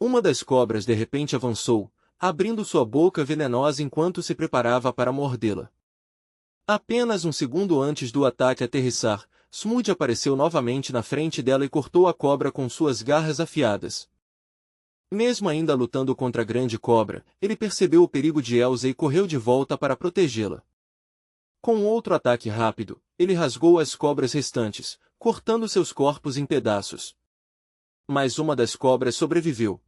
Uma das cobras de repente avançou, abrindo sua boca venenosa enquanto se preparava para mordê-la. Apenas um segundo antes do ataque aterrissar, Smooth apareceu novamente na frente dela e cortou a cobra com suas garras afiadas. Mesmo ainda lutando contra a grande cobra, ele percebeu o perigo de Elsa e correu de volta para protegê-la. Com outro ataque rápido, ele rasgou as cobras restantes, cortando seus corpos em pedaços. Mas uma das cobras sobreviveu.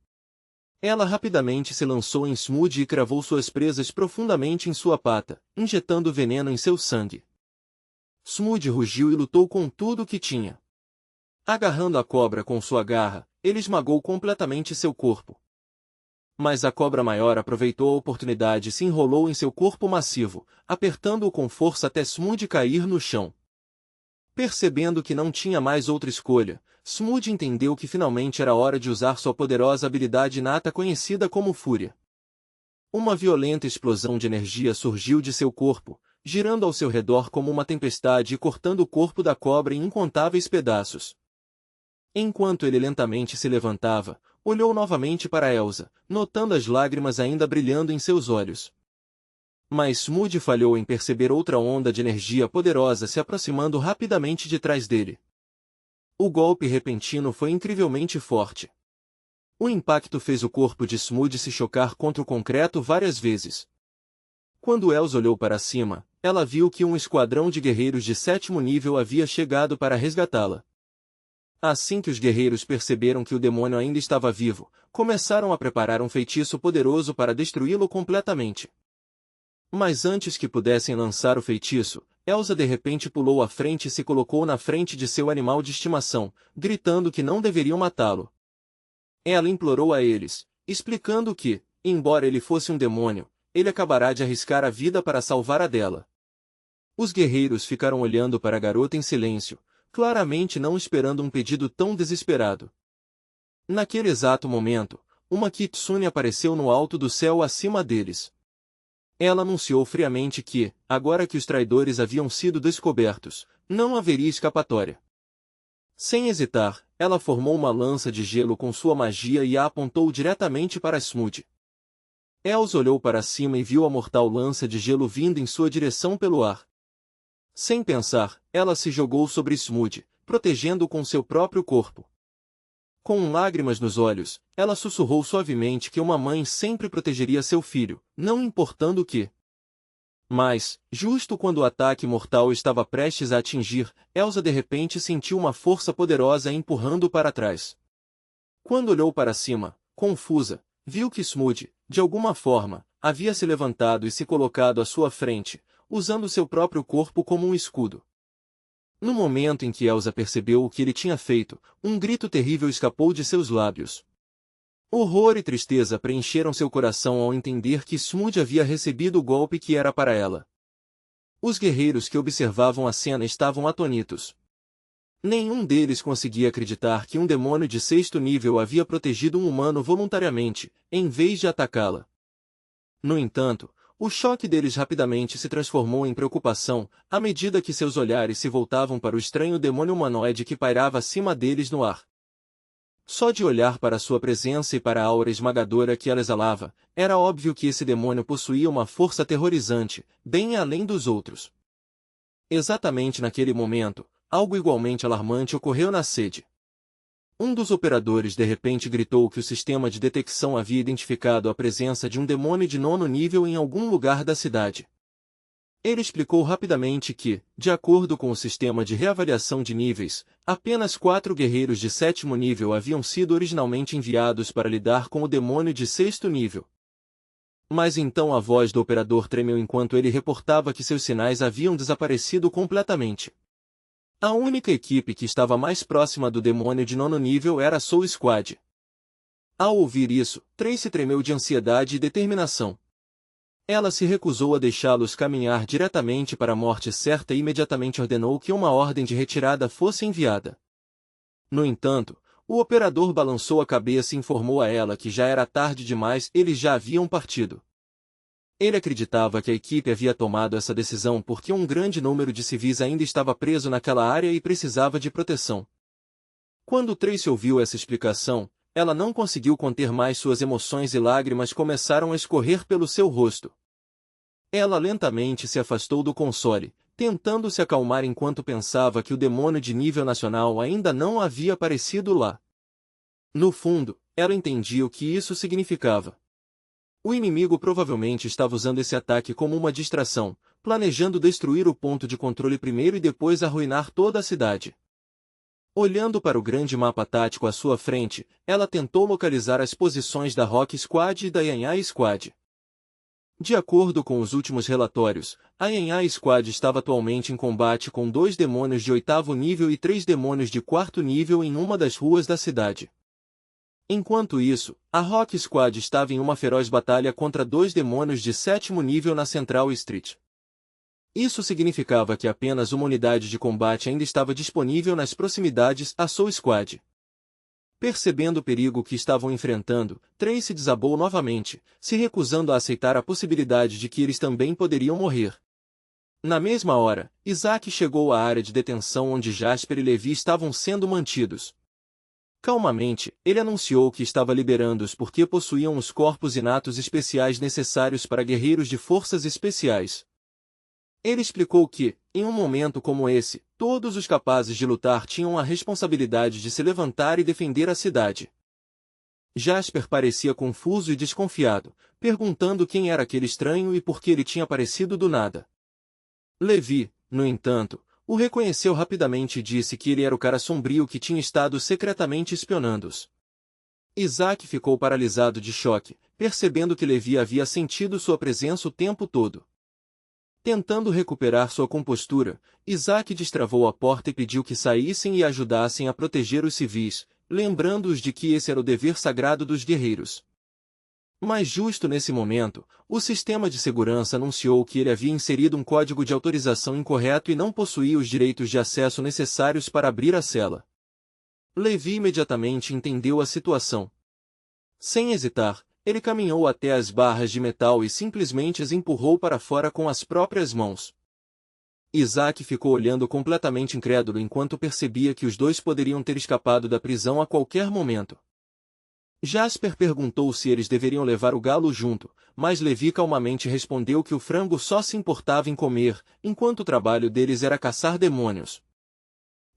Ela rapidamente se lançou em Smooth e cravou suas presas profundamente em sua pata, injetando veneno em seu sangue. Smooth rugiu e lutou com tudo o que tinha. Agarrando a cobra com sua garra, ele esmagou completamente seu corpo. Mas a cobra maior aproveitou a oportunidade e se enrolou em seu corpo massivo, apertando-o com força até Smooth cair no chão. Percebendo que não tinha mais outra escolha, Smooth entendeu que finalmente era hora de usar sua poderosa habilidade inata conhecida como Fúria. Uma violenta explosão de energia surgiu de seu corpo, girando ao seu redor como uma tempestade e cortando o corpo da cobra em incontáveis pedaços. Enquanto ele lentamente se levantava, olhou novamente para Elsa, notando as lágrimas ainda brilhando em seus olhos. Mas Smooth falhou em perceber outra onda de energia poderosa se aproximando rapidamente de trás dele. O golpe repentino foi incrivelmente forte. O impacto fez o corpo de Smooth se chocar contra o concreto várias vezes. Quando Elsa olhou para cima, ela viu que um esquadrão de guerreiros de 7º nível havia chegado para resgatá-la. Assim que os guerreiros perceberam que o demônio ainda estava vivo, começaram a preparar um feitiço poderoso para destruí-lo completamente. Mas antes que pudessem lançar o feitiço, Elsa de repente pulou à frente e se colocou na frente de seu animal de estimação, gritando que não deveriam matá-lo. Ela implorou a eles, explicando que, embora ele fosse um demônio, ele acabará de arriscar a vida para salvar a dela. Os guerreiros ficaram olhando para a garota em silêncio, claramente não esperando um pedido tão desesperado. Naquele exato momento, uma Kitsune apareceu no alto do céu acima deles. Ela anunciou friamente que, agora que os traidores haviam sido descobertos, não haveria escapatória. Sem hesitar, ela formou uma lança de gelo com sua magia e a apontou diretamente para Smooth. Elsa olhou para cima e viu a mortal lança de gelo vindo em sua direção pelo ar. Sem pensar, ela se jogou sobre Smooth, protegendo-o com seu próprio corpo. Com lágrimas nos olhos, ela sussurrou suavemente que uma mãe sempre protegeria seu filho, não importando o que. Mas, justo quando o ataque mortal estava prestes a atingir, Elsa de repente sentiu uma força poderosa empurrando-o para trás. Quando olhou para cima, confusa, viu que Smooth, de alguma forma, havia se levantado e se colocado à sua frente, usando seu próprio corpo como um escudo. No momento em que Elsa percebeu o que ele tinha feito, um grito terrível escapou de seus lábios. Horror e tristeza preencheram seu coração ao entender que Smooth havia recebido o golpe que era para ela. Os guerreiros que observavam a cena estavam atônitos. Nenhum deles conseguia acreditar que um demônio de 6º nível havia protegido um humano voluntariamente, em vez de atacá-la. No entanto, o choque deles rapidamente se transformou em preocupação, à medida que seus olhares se voltavam para o estranho demônio humanoide que pairava acima deles no ar. Só de olhar para sua presença e para a aura esmagadora que ela exalava, era óbvio que esse demônio possuía uma força aterrorizante, bem além dos outros. Exatamente naquele momento, algo igualmente alarmante ocorreu na sede. Um dos operadores de repente gritou que o sistema de detecção havia identificado a presença de um demônio de 9º nível em algum lugar da cidade. Ele explicou rapidamente que, de acordo com o sistema de reavaliação de níveis, apenas 4 guerreiros de 7º nível haviam sido originalmente enviados para lidar com o demônio de 6º nível. Mas então a voz do operador tremeu enquanto ele reportava que seus sinais haviam desaparecido completamente. A única equipe que estava mais próxima do demônio de 9º nível era a Soul Squad. Ao ouvir isso, Tracy tremeu de ansiedade e determinação. Ela se recusou a deixá-los caminhar diretamente para a morte certa e imediatamente ordenou que uma ordem de retirada fosse enviada. No entanto, o operador balançou a cabeça e informou a ela que já era tarde demais, eles já haviam partido. Ele acreditava que a equipe havia tomado essa decisão porque um grande número de civis ainda estava preso naquela área e precisava de proteção. Quando Tracy ouviu essa explicação, ela não conseguiu conter mais suas emoções e lágrimas começaram a escorrer pelo seu rosto. Ela lentamente se afastou do console, tentando se acalmar enquanto pensava que o demônio de nível nacional ainda não havia aparecido lá. No fundo, ela entendia o que isso significava. O inimigo provavelmente estava usando esse ataque como uma distração, planejando destruir o ponto de controle primeiro e depois arruinar toda a cidade. Olhando para o grande mapa tático à sua frente, ela tentou localizar as posições da Rock Squad e da Yanhai Squad. De acordo com os últimos relatórios, a Yanhai Squad estava atualmente em combate com 2 demônios de 8º nível e 3 demônios de 4º nível em uma das ruas da cidade. Enquanto isso, a Rock Squad estava em uma feroz batalha contra 2 demônios de 7º nível na Central Street. Isso significava que apenas uma unidade de combate ainda estava disponível nas proximidades a Soul Squad. Percebendo o perigo que estavam enfrentando, Tracy desabou novamente, se recusando a aceitar a possibilidade de que eles também poderiam morrer. Na mesma hora, Isaac chegou à área de detenção onde Jasper e Levi estavam sendo mantidos. Calmamente, ele anunciou que estava liberando-os porque possuíam os corpos inatos especiais necessários para guerreiros de forças especiais. Ele explicou que, em um momento como esse, todos os capazes de lutar tinham a responsabilidade de se levantar e defender a cidade. Jasper parecia confuso e desconfiado, perguntando quem era aquele estranho e por que ele tinha aparecido do nada. Levi, no entanto, o reconheceu rapidamente e disse que ele era o cara sombrio que tinha estado secretamente espionando-os. Isaac ficou paralisado de choque, percebendo que Levi havia sentido sua presença o tempo todo. Tentando recuperar sua compostura, Isaac destravou a porta e pediu que saíssem e ajudassem a proteger os civis, lembrando-os de que esse era o dever sagrado dos guerreiros. Mas justo nesse momento, o sistema de segurança anunciou que ele havia inserido um código de autorização incorreto e não possuía os direitos de acesso necessários para abrir a cela. Levi imediatamente entendeu a situação. Sem hesitar, ele caminhou até as barras de metal e simplesmente as empurrou para fora com as próprias mãos. Isaac ficou olhando completamente incrédulo enquanto percebia que os dois poderiam ter escapado da prisão a qualquer momento. Jasper perguntou se eles deveriam levar o galo junto, mas Levi calmamente respondeu que o frango só se importava em comer, enquanto o trabalho deles era caçar demônios.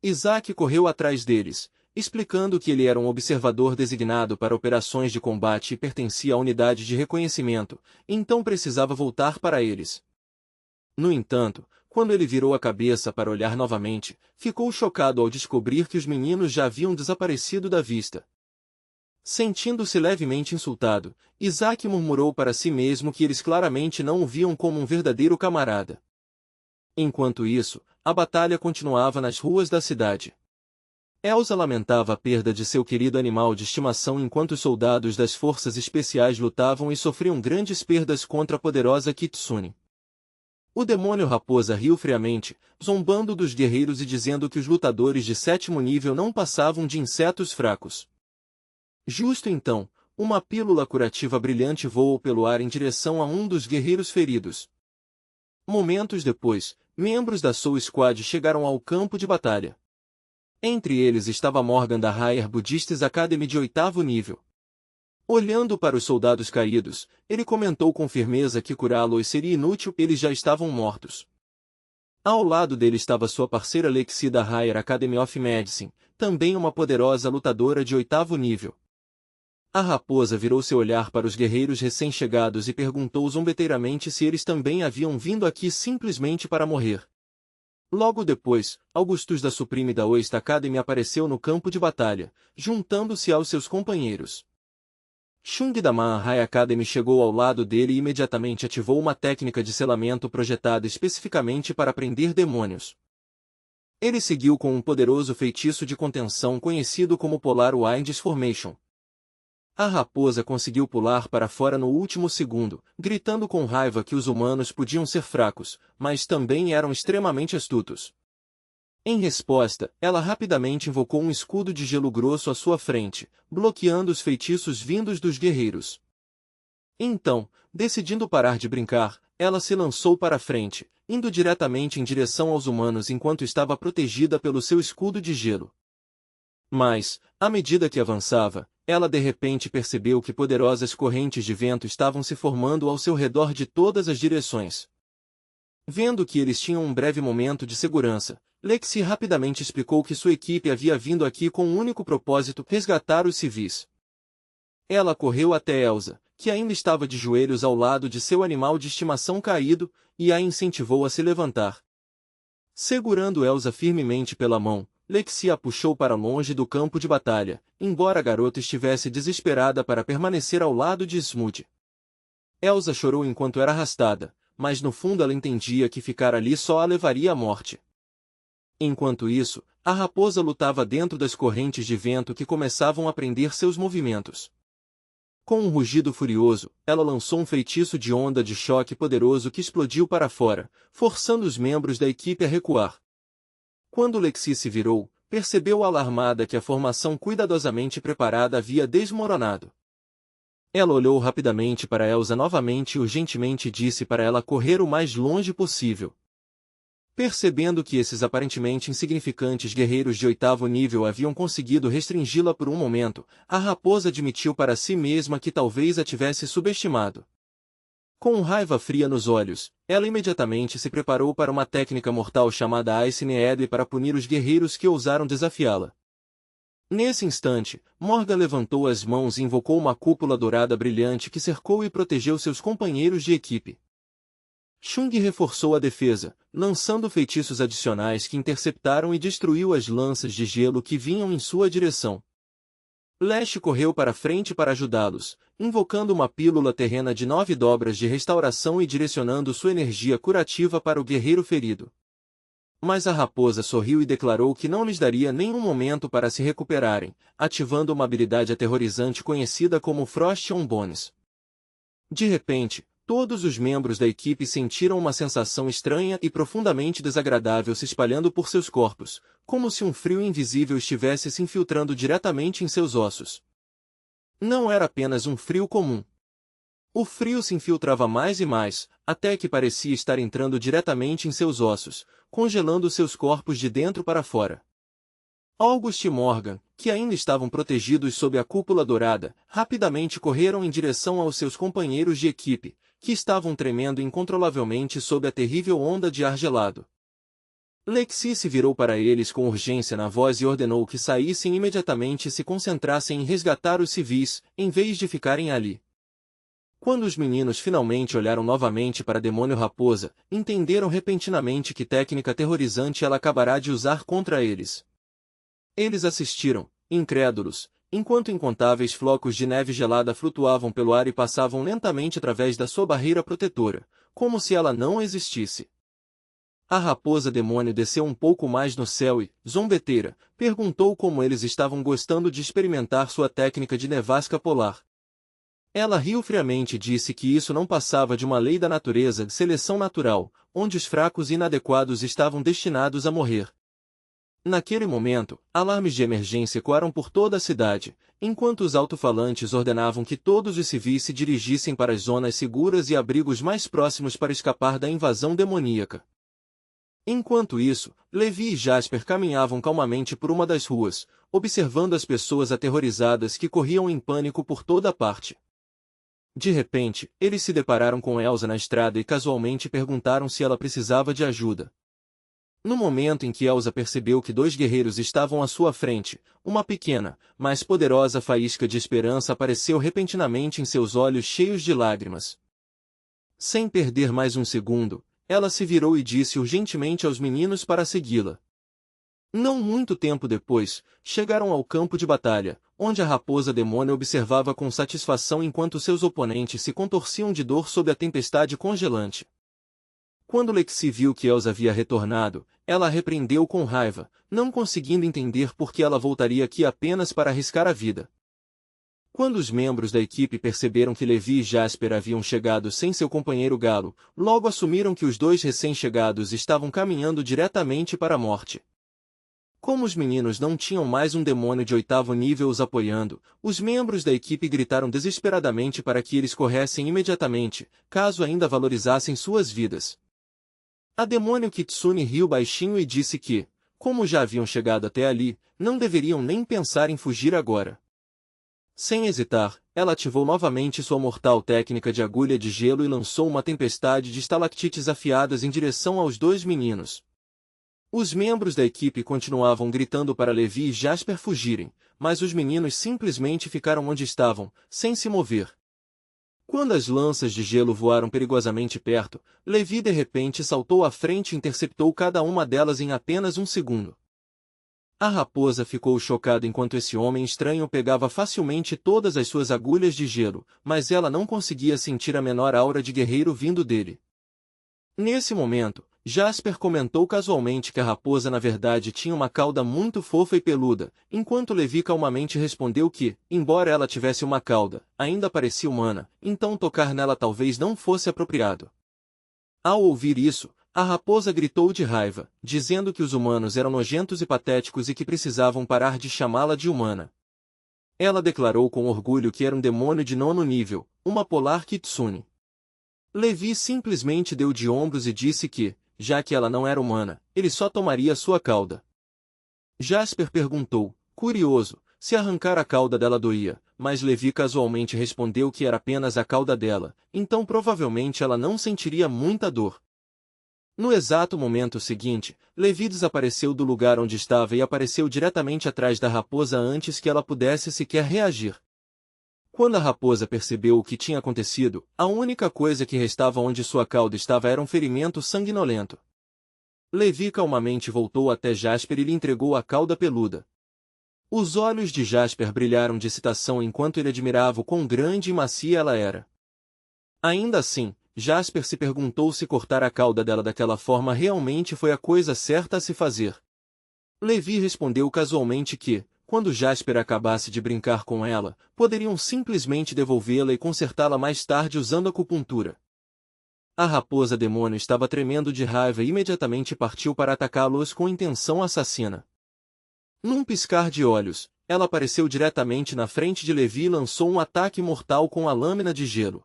Isaac correu atrás deles, explicando que ele era um observador designado para operações de combate e pertencia à unidade de reconhecimento, então precisava voltar para eles. No entanto, quando ele virou a cabeça para olhar novamente, ficou chocado ao descobrir que os meninos já haviam desaparecido da vista. Sentindo-se levemente insultado, Isaac murmurou para si mesmo que eles claramente não o viam como um verdadeiro camarada. Enquanto isso, a batalha continuava nas ruas da cidade. Elsa lamentava a perda de seu querido animal de estimação enquanto os soldados das forças especiais lutavam e sofriam grandes perdas contra a poderosa Kitsune. O demônio raposa riu friamente, zombando dos guerreiros e dizendo que os lutadores de 7º nível não passavam de insetos fracos. Justo então, uma pílula curativa brilhante voou pelo ar em direção a um dos guerreiros feridos. Momentos depois, membros da Soul Squad chegaram ao campo de batalha. Entre eles estava Morgan da Higher Buddhist Academy de 8º nível. Olhando para os soldados caídos, ele comentou com firmeza que curá-los seria inútil, eles já estavam mortos. Ao lado dele estava sua parceira Lexi da Higher Academy of Medicine, também uma poderosa lutadora de 8º nível. A raposa virou seu olhar para os guerreiros recém-chegados e perguntou zombeteiramente se eles também haviam vindo aqui simplesmente para morrer. Logo depois, Augustus da Supreme da Oist Academy apareceu no campo de batalha, juntando-se aos seus companheiros. Chung da Man High Academy chegou ao lado dele e imediatamente ativou uma técnica de selamento projetada especificamente para prender demônios. Ele seguiu com um poderoso feitiço de contenção conhecido como Polar Winds Formation. A raposa conseguiu pular para fora no último segundo, gritando com raiva que os humanos podiam ser fracos, mas também eram extremamente astutos. Em resposta, ela rapidamente invocou um escudo de gelo grosso à sua frente, bloqueando os feitiços vindos dos guerreiros. Então, decidindo parar de brincar, ela se lançou para a frente, indo diretamente em direção aos humanos enquanto estava protegida pelo seu escudo de gelo. Mas, à medida que avançava, ela de repente percebeu que poderosas correntes de vento estavam se formando ao seu redor de todas as direções. Vendo que eles tinham um breve momento de segurança, Lexi rapidamente explicou que sua equipe havia vindo aqui com um único propósito: resgatar os civis. Ela correu até Elsa, que ainda estava de joelhos ao lado de seu animal de estimação caído, e a incentivou a se levantar. Segurando Elsa firmemente pela mão, Lexi a puxou para longe do campo de batalha, embora a garota estivesse desesperada para permanecer ao lado de Smooth. Elsa chorou enquanto era arrastada, mas no fundo ela entendia que ficar ali só a levaria à morte. Enquanto isso, a raposa lutava dentro das correntes de vento que começavam a prender seus movimentos. Com um rugido furioso, ela lançou um feitiço de onda de choque poderoso que explodiu para fora, forçando os membros da equipe a recuar. Quando Lexi se virou, percebeu alarmada que a formação cuidadosamente preparada havia desmoronado. Ela olhou rapidamente para Elsa novamente e urgentemente disse para ela correr o mais longe possível. Percebendo que esses aparentemente insignificantes guerreiros de 8º nível haviam conseguido restringi-la por um momento, a raposa admitiu para si mesma que talvez a tivesse subestimado. Com raiva fria nos olhos, ela imediatamente se preparou para uma técnica mortal chamada Ice Needle para punir os guerreiros que ousaram desafiá-la. Nesse instante, Morga levantou as mãos e invocou uma cúpula dourada brilhante que cercou e protegeu seus companheiros de equipe. Chung reforçou a defesa, lançando feitiços adicionais que interceptaram e destruiu as lanças de gelo que vinham em sua direção. Lash correu para frente para ajudá-los, invocando uma pílula terrena de 9 dobras de restauração e direcionando sua energia curativa para o guerreiro ferido. Mas a raposa sorriu e declarou que não lhes daria nenhum momento para se recuperarem, ativando uma habilidade aterrorizante conhecida como Frost on Bones. De repente, todos os membros da equipe sentiram uma sensação estranha e profundamente desagradável se espalhando por seus corpos, como se um frio invisível estivesse se infiltrando diretamente em seus ossos. Não era apenas um frio comum. O frio se infiltrava mais e mais, até que parecia estar entrando diretamente em seus ossos, congelando seus corpos de dentro para fora. August e Morgan, que ainda estavam protegidos sob a cúpula dourada, rapidamente correram em direção aos seus companheiros de equipe, que estavam tremendo incontrolavelmente sob a terrível onda de ar gelado. Lexi se virou para eles com urgência na voz e ordenou que saíssem imediatamente e se concentrassem em resgatar os civis, em vez de ficarem ali. Quando os meninos finalmente olharam novamente para Demônio Raposa, entenderam repentinamente que técnica aterrorizante ela acabará de usar contra eles. Eles assistiram, incrédulos, enquanto incontáveis flocos de neve gelada flutuavam pelo ar e passavam lentamente através da sua barreira protetora, como se ela não existisse. A raposa demônio desceu um pouco mais no céu e, zombeteira, perguntou como eles estavam gostando de experimentar sua técnica de nevasca polar. Ela riu friamente e disse que isso não passava de uma lei da natureza de seleção natural, onde os fracos e inadequados estavam destinados a morrer. Naquele momento, alarmes de emergência ecoaram por toda a cidade, enquanto os alto-falantes ordenavam que todos os civis se dirigissem para as zonas seguras e abrigos mais próximos para escapar da invasão demoníaca. Enquanto isso, Levi e Jasper caminhavam calmamente por uma das ruas, observando as pessoas aterrorizadas que corriam em pânico por toda parte. De repente, eles se depararam com Elsa na estrada e casualmente perguntaram se ela precisava de ajuda. No momento em que Elsa percebeu que 2 guerreiros estavam à sua frente, uma pequena, mas poderosa faísca de esperança apareceu repentinamente em seus olhos cheios de lágrimas. Sem perder mais um segundo, ela se virou e disse urgentemente aos meninos para segui-la. Não muito tempo depois, chegaram ao campo de batalha, onde a raposa demônio observava com satisfação enquanto seus oponentes se contorciam de dor sob a tempestade congelante. Quando Lexi viu que Elsa havia retornado, ela a repreendeu com raiva, não conseguindo entender por que ela voltaria aqui apenas para arriscar a vida. Quando os membros da equipe perceberam que Levi e Jasper haviam chegado sem seu companheiro Galo, logo assumiram que os 2 recém-chegados estavam caminhando diretamente para a morte. Como os meninos não tinham mais um demônio de 8º nível os apoiando, os membros da equipe gritaram desesperadamente para que eles corressem imediatamente, caso ainda valorizassem suas vidas. A demônio Kitsune riu baixinho e disse que, como já haviam chegado até ali, não deveriam nem pensar em fugir agora. Sem hesitar, ela ativou novamente sua mortal técnica de agulha de gelo e lançou uma tempestade de estalactites afiadas em direção aos dois meninos. Os membros da equipe continuavam gritando para Levi e Jasper fugirem, mas os meninos simplesmente ficaram onde estavam, sem se mover. Quando as lanças de gelo voaram perigosamente perto, Levi de repente saltou à frente e interceptou cada uma delas em apenas um segundo. A raposa ficou chocada enquanto esse homem estranho pegava facilmente todas as suas agulhas de gelo, mas ela não conseguia sentir a menor aura de guerreiro vindo dele. Nesse momento, Jasper comentou casualmente que a raposa na verdade tinha uma cauda muito fofa e peluda, enquanto Levi calmamente respondeu que, embora ela tivesse uma cauda, ainda parecia humana, então tocar nela talvez não fosse apropriado. Ao ouvir isso, a raposa gritou de raiva, dizendo que os humanos eram nojentos e patéticos e que precisavam parar de chamá-la de humana. Ela declarou com orgulho que era um demônio de 9º nível, uma Polar Kitsune. Levi simplesmente deu de ombros e disse que, já que ela não era humana, ele só tomaria sua cauda. Jasper perguntou, curioso, se arrancar a cauda dela doía, mas Levi casualmente respondeu que era apenas a cauda dela, então provavelmente ela não sentiria muita dor. No exato momento seguinte, Levi desapareceu do lugar onde estava e apareceu diretamente atrás da raposa antes que ela pudesse sequer reagir. Quando a raposa percebeu o que tinha acontecido, a única coisa que restava onde sua cauda estava era um ferimento sanguinolento. Levi calmamente voltou até Jasper e lhe entregou a cauda peluda. Os olhos de Jasper brilharam de excitação enquanto ele admirava o quão grande e macia ela era. Ainda assim, Jasper se perguntou se cortar a cauda dela daquela forma realmente foi a coisa certa a se fazer. Levi respondeu casualmente que, quando Jasper acabasse de brincar com ela, poderiam simplesmente devolvê-la e consertá-la mais tarde usando acupuntura. A raposa demônio estava tremendo de raiva e imediatamente partiu para atacá-los com intenção assassina. Num piscar de olhos, ela apareceu diretamente na frente de Levi e lançou um ataque mortal com a lâmina de gelo.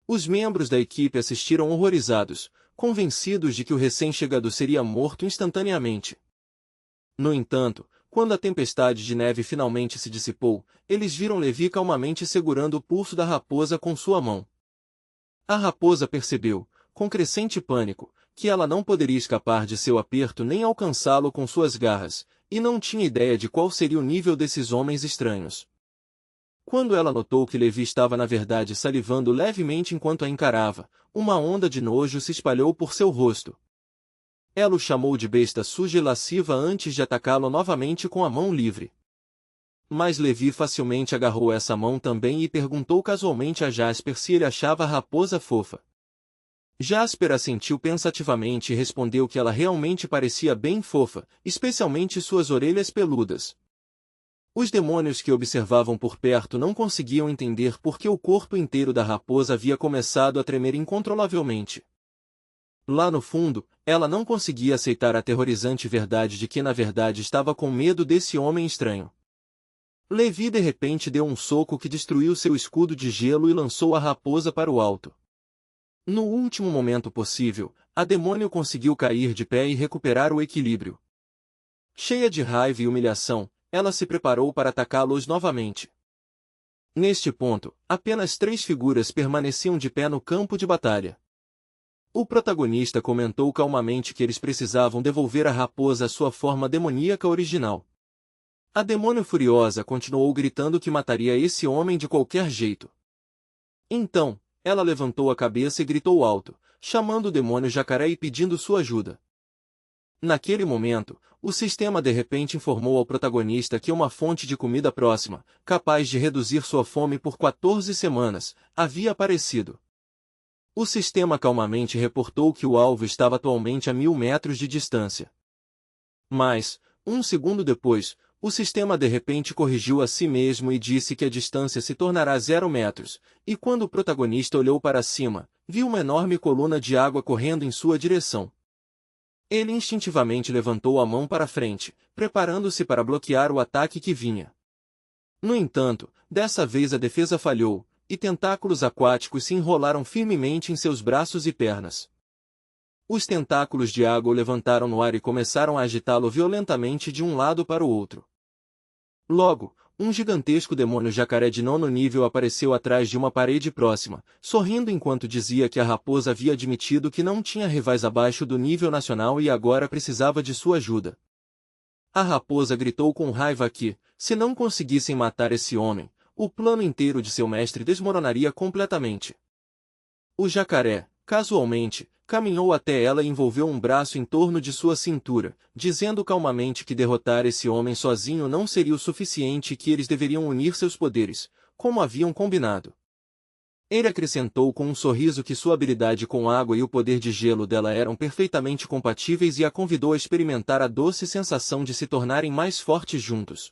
Os membros da equipe assistiram horrorizados, convencidos de que o recém-chegado seria morto instantaneamente. No entanto, quando a tempestade de neve finalmente se dissipou, eles viram Levi calmamente segurando o pulso da raposa com sua mão. A raposa percebeu, com crescente pânico, que ela não poderia escapar de seu aperto nem alcançá-lo com suas garras, e não tinha ideia de qual seria o nível desses homens estranhos. Quando ela notou que Levi estava na verdade salivando levemente enquanto a encarava, uma onda de nojo se espalhou por seu rosto. Ela o chamou de besta suja e lasciva antes de atacá-lo novamente com a mão livre. Mas Levi facilmente agarrou essa mão também e perguntou casualmente a Jasper se ele achava a raposa fofa. Jasper assentiu pensativamente e respondeu que ela realmente parecia bem fofa, especialmente suas orelhas peludas. Os demônios que observavam por perto não conseguiam entender por que o corpo inteiro da raposa havia começado a tremer incontrolavelmente. Lá no fundo, ela não conseguia aceitar a aterrorizante verdade de que na verdade estava com medo desse homem estranho. Levi de repente deu um soco que destruiu seu escudo de gelo e lançou a raposa para o alto. No último momento possível, a demônio conseguiu cair de pé e recuperar o equilíbrio. Cheia de raiva e humilhação, ela se preparou para atacá-los novamente. Neste ponto, apenas 3 figuras permaneciam de pé no campo de batalha. O protagonista comentou calmamente que eles precisavam devolver à raposa a sua forma demoníaca original. A demônio furiosa continuou gritando que mataria esse homem de qualquer jeito. Então, ela levantou a cabeça e gritou alto, chamando o demônio jacaré e pedindo sua ajuda. Naquele momento, o sistema de repente informou ao protagonista que uma fonte de comida próxima, capaz de reduzir sua fome por 14 semanas, havia aparecido. O sistema calmamente reportou que o alvo estava atualmente a 1000 metros de distância. Mas, um segundo depois, o sistema de repente corrigiu a si mesmo e disse que a distância se tornará 0 metros, e quando o protagonista olhou para cima, viu uma enorme coluna de água correndo em sua direção. Ele instintivamente levantou a mão para frente, preparando-se para bloquear o ataque que vinha. No entanto, dessa vez a defesa falhou, e tentáculos aquáticos se enrolaram firmemente em seus braços e pernas. Os tentáculos de água o levantaram no ar e começaram a agitá-lo violentamente de um lado para o outro. Logo, um gigantesco demônio jacaré de 9º nível apareceu atrás de uma parede próxima, sorrindo enquanto dizia que a raposa havia admitido que não tinha rivais abaixo do nível nacional e agora precisava de sua ajuda. A raposa gritou com raiva que, se não conseguissem matar esse homem, o plano inteiro de seu mestre desmoronaria completamente. O jacaré, casualmente, caminhou até ela e envolveu um braço em torno de sua cintura, dizendo calmamente que derrotar esse homem sozinho não seria o suficiente e que eles deveriam unir seus poderes, como haviam combinado. Ele acrescentou com um sorriso que sua habilidade com água e o poder de gelo dela eram perfeitamente compatíveis e a convidou a experimentar a doce sensação de se tornarem mais fortes juntos.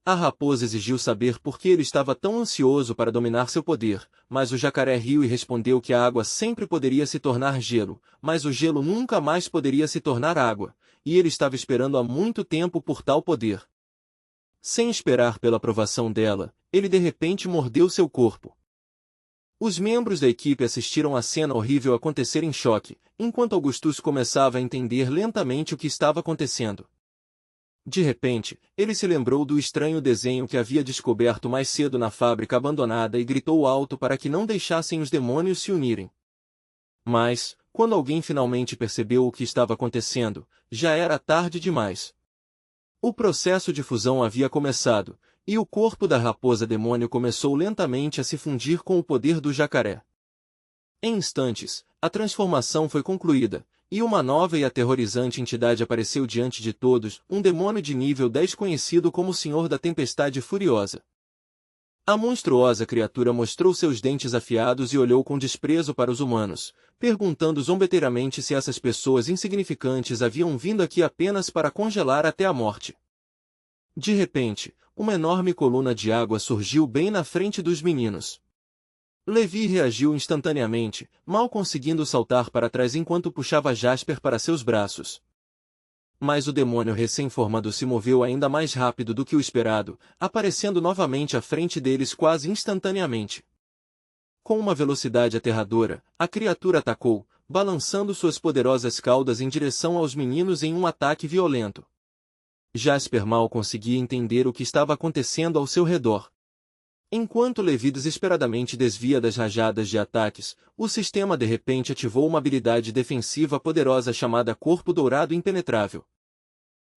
A raposa exigiu saber por que ele estava tão ansioso para dominar seu poder, mas o jacaré riu e respondeu que a água sempre poderia se tornar gelo, mas o gelo nunca mais poderia se tornar água, e ele estava esperando há muito tempo por tal poder. Sem esperar pela aprovação dela, ele de repente mordeu seu corpo. Os membros da equipe assistiram a cena horrível acontecer em choque, enquanto Augustus começava a entender lentamente o que estava acontecendo. De repente, ele se lembrou do estranho desenho que havia descoberto mais cedo na fábrica abandonada e gritou alto para que não deixassem os demônios se unirem. Mas, quando alguém finalmente percebeu o que estava acontecendo, já era tarde demais. O processo de fusão havia começado, e o corpo da raposa-demônio começou lentamente a se fundir com o poder do jacaré. Em instantes, a transformação foi concluída, e uma nova e aterrorizante entidade apareceu diante de todos, um demônio de nível 10 conhecido como o Senhor da Tempestade Furiosa. A monstruosa criatura mostrou seus dentes afiados e olhou com desprezo para os humanos, perguntando zombeteiramente se essas pessoas insignificantes haviam vindo aqui apenas para congelar até a morte. De repente, uma enorme coluna de água surgiu bem na frente dos meninos. Levi reagiu instantaneamente, mal conseguindo saltar para trás enquanto puxava Jasper para seus braços. Mas o demônio recém-formado se moveu ainda mais rápido do que o esperado, aparecendo novamente à frente deles quase instantaneamente. Com uma velocidade aterradora, a criatura atacou, balançando suas poderosas caudas em direção aos meninos em um ataque violento. Jasper mal conseguia entender o que estava acontecendo ao seu redor. Enquanto Levi desesperadamente desvia das rajadas de ataques, o sistema de repente ativou uma habilidade defensiva poderosa chamada Corpo Dourado Impenetrável.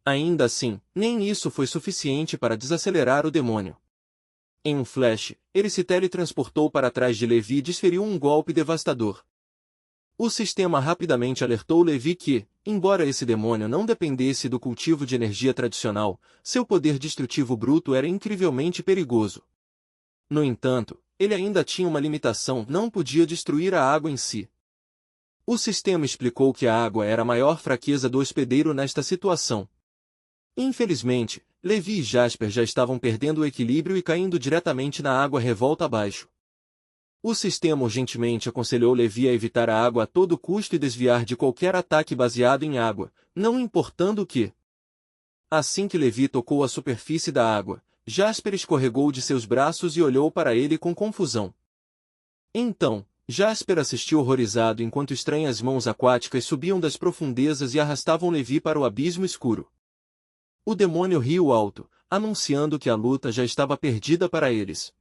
Ainda assim, nem isso foi suficiente para desacelerar o demônio. Em um flash, ele se teletransportou para trás de Levi e desferiu um golpe devastador. O sistema rapidamente alertou Levi que, embora esse demônio não dependesse do cultivo de energia tradicional, seu poder destrutivo bruto era incrivelmente perigoso. No entanto, ele ainda tinha uma limitação: não podia destruir a água em si. O sistema explicou que a água era a maior fraqueza do hospedeiro nesta situação. Infelizmente, Levi e Jasper já estavam perdendo o equilíbrio e caindo diretamente na água revolta abaixo. O sistema urgentemente aconselhou Levi a evitar a água a todo custo e desviar de qualquer ataque baseado em água, não importando o que. Assim que Levi tocou a superfície da água, Jasper escorregou de seus braços e olhou para ele com confusão. Então, Jasper assistiu horrorizado enquanto estranhas mãos aquáticas subiam das profundezas e arrastavam Levi para o abismo escuro. O demônio riu alto, anunciando que a luta já estava perdida para eles.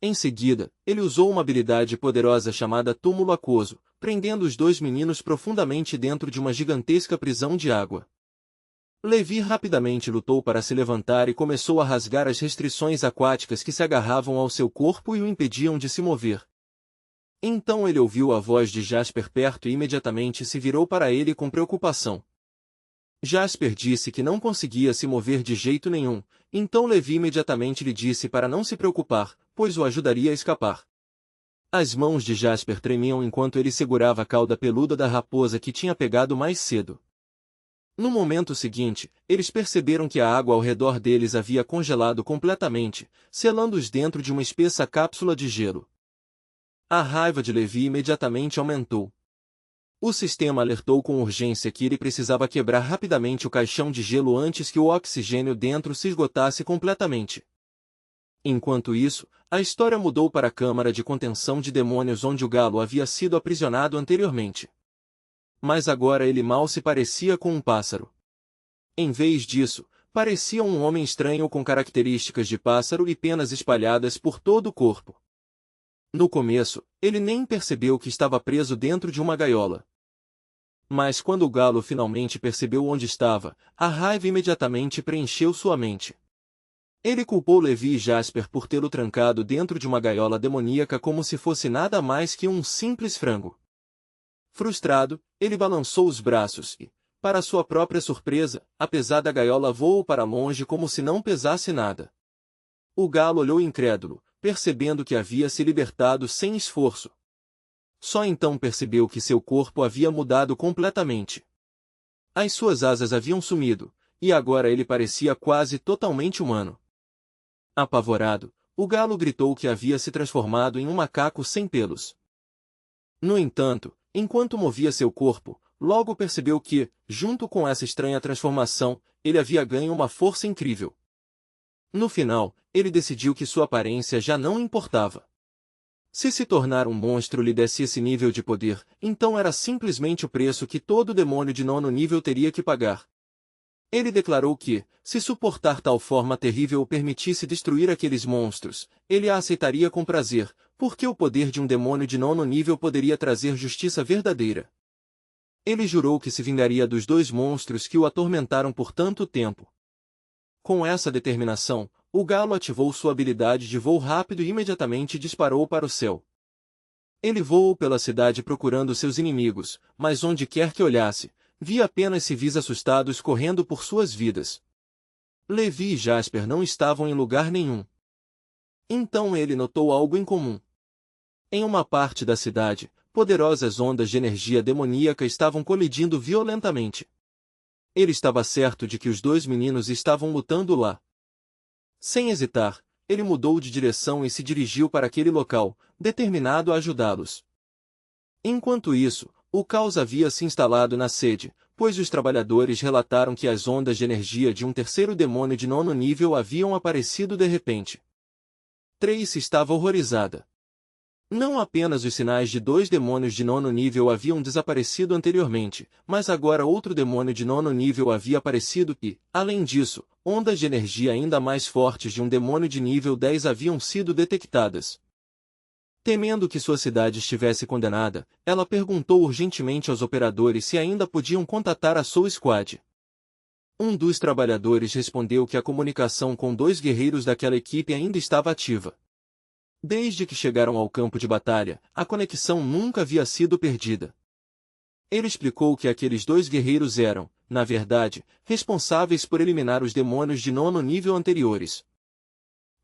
Em seguida, ele usou uma habilidade poderosa chamada Túmulo Aquoso, prendendo os dois meninos profundamente dentro de uma gigantesca prisão de água. Levi rapidamente lutou para se levantar e começou a rasgar as restrições aquáticas que se agarravam ao seu corpo e o impediam de se mover. Então ele ouviu a voz de Jasper perto e imediatamente se virou para ele com preocupação. Jasper disse que não conseguia se mover de jeito nenhum, então Levi imediatamente lhe disse para não se preocupar, pois o ajudaria a escapar. As mãos de Jasper tremiam enquanto ele segurava a cauda peluda da raposa que tinha pegado mais cedo. No momento seguinte, eles perceberam que a água ao redor deles havia congelado completamente, selando-os dentro de uma espessa cápsula de gelo. A raiva de Levi imediatamente aumentou. O sistema alertou com urgência que ele precisava quebrar rapidamente o caixão de gelo antes que o oxigênio dentro se esgotasse completamente. Enquanto isso, a história mudou para a câmara de contenção de demônios onde o galo havia sido aprisionado anteriormente. Mas agora ele mal se parecia com um pássaro. Em vez disso, parecia um homem estranho com características de pássaro e penas espalhadas por todo o corpo. No começo, ele nem percebeu que estava preso dentro de uma gaiola. Mas quando o galo finalmente percebeu onde estava, a raiva imediatamente preencheu sua mente. Ele culpou Levi e Jasper por tê-lo trancado dentro de uma gaiola demoníaca como se fosse nada mais que um simples frango. Frustrado, ele balançou os braços e, para sua própria surpresa, a pesada gaiola voou para longe como se não pesasse nada. O galo olhou incrédulo, percebendo que havia se libertado sem esforço. Só então percebeu que seu corpo havia mudado completamente. As suas asas haviam sumido, e agora ele parecia quase totalmente humano. Apavorado, o galo gritou que havia se transformado em um macaco sem pelos. No entanto, enquanto movia seu corpo, logo percebeu que, junto com essa estranha transformação, ele havia ganho uma força incrível. No final, ele decidiu que sua aparência já não importava. Se tornar um monstro lhe desse esse nível de poder, então era simplesmente o preço que todo demônio de 9º nível teria que pagar. Ele declarou que, se suportar tal forma terrível o permitisse destruir aqueles monstros, ele a aceitaria com prazer, porque o poder de um demônio de 9º nível poderia trazer justiça verdadeira. Ele jurou que se vingaria dos 2 monstros que o atormentaram por tanto tempo. Com essa determinação, o galo ativou sua habilidade de voo rápido e imediatamente disparou para o céu. Ele voou pela cidade procurando seus inimigos, mas onde quer que olhasse, via apenas civis assustados correndo por suas vidas. Levi e Jasper não estavam em lugar nenhum. Então ele notou algo incomum. Em uma parte da cidade, poderosas ondas de energia demoníaca estavam colidindo violentamente. Ele estava certo de que os 2 meninos estavam lutando lá. Sem hesitar, ele mudou de direção e se dirigiu para aquele local, determinado a ajudá-los. Enquanto isso, o caos havia se instalado na sede, pois os trabalhadores relataram que as ondas de energia de um terceiro demônio de 9º nível haviam aparecido de repente. Tracy estava horrorizada. Não apenas os sinais de 2 demônios de 9º nível haviam desaparecido anteriormente, mas agora outro demônio de 9º nível havia aparecido e, além disso, ondas de energia ainda mais fortes de um demônio de nível 10 haviam sido detectadas. Temendo que sua cidade estivesse condenada, ela perguntou urgentemente aos operadores se ainda podiam contatar a Soul Squad. Um dos trabalhadores respondeu que a comunicação com 2 guerreiros daquela equipe ainda estava ativa. Desde que chegaram ao campo de batalha, a conexão nunca havia sido perdida. Ele explicou que aqueles 2 guerreiros eram, na verdade, responsáveis por eliminar os demônios de 9º nível anteriores.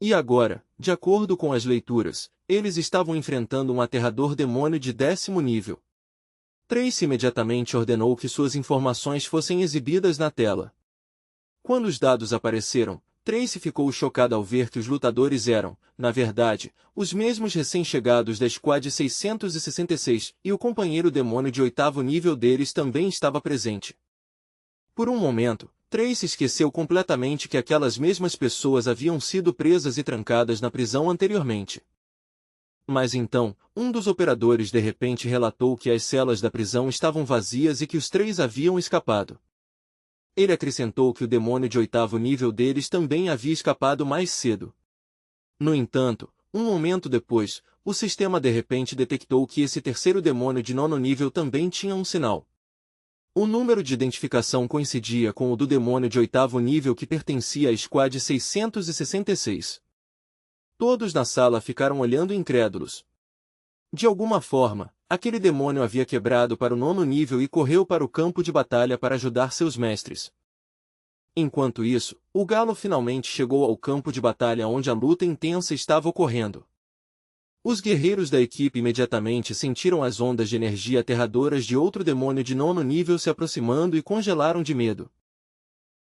E agora, de acordo com as leituras, eles estavam enfrentando um aterrador demônio de 10º nível. Tracy imediatamente ordenou que suas informações fossem exibidas na tela. Quando os dados apareceram, Tracy ficou chocada ao ver que os lutadores eram, na verdade, os mesmos recém-chegados da Squad 666, e o companheiro demônio de 8º nível deles também estava presente. Por um momento, Tracy esqueceu completamente que aquelas mesmas pessoas haviam sido presas e trancadas na prisão anteriormente. Mas então, um dos operadores de repente relatou que as celas da prisão estavam vazias e que os 3 haviam escapado. Ele acrescentou que o demônio de 8º nível deles também havia escapado mais cedo. No entanto, um momento depois, o sistema de repente detectou que esse terceiro demônio de 9º nível também tinha um sinal. O número de identificação coincidia com o do demônio de 8º nível que pertencia à Squad 666. Todos na sala ficaram olhando incrédulos. De alguma forma, aquele demônio havia quebrado para o 9º nível e correu para o campo de batalha para ajudar seus mestres. Enquanto isso, o galo finalmente chegou ao campo de batalha onde a luta intensa estava ocorrendo. Os guerreiros da equipe imediatamente sentiram as ondas de energia aterradoras de outro demônio de 9º nível se aproximando e congelaram de medo.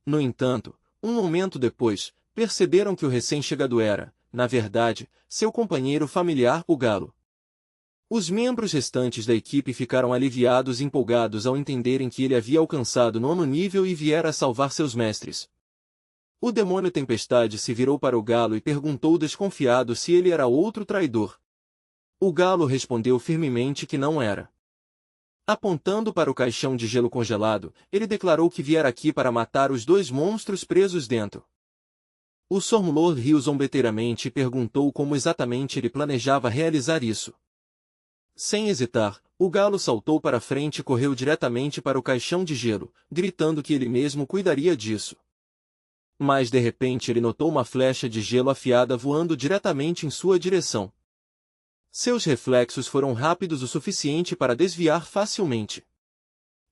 No entanto, um momento depois, perceberam que o recém-chegado era, na verdade, seu companheiro familiar, o galo. Os membros restantes da equipe ficaram aliviados e empolgados ao entenderem que ele havia alcançado o 9º nível e viera a salvar seus mestres. O demônio Tempestade se virou para o galo e perguntou desconfiado se ele era outro traidor. O galo respondeu firmemente que não era. Apontando para o caixão de gelo congelado, ele declarou que viera aqui para matar os dois monstros presos dentro. O Stormlord riu zombeteiramente e perguntou como exatamente ele planejava realizar isso. Sem hesitar, o galo saltou para frente e correu diretamente para o caixão de gelo, gritando que ele mesmo cuidaria disso. Mas de repente ele notou uma flecha de gelo afiada voando diretamente em sua direção. Seus reflexos foram rápidos o suficiente para desviar facilmente.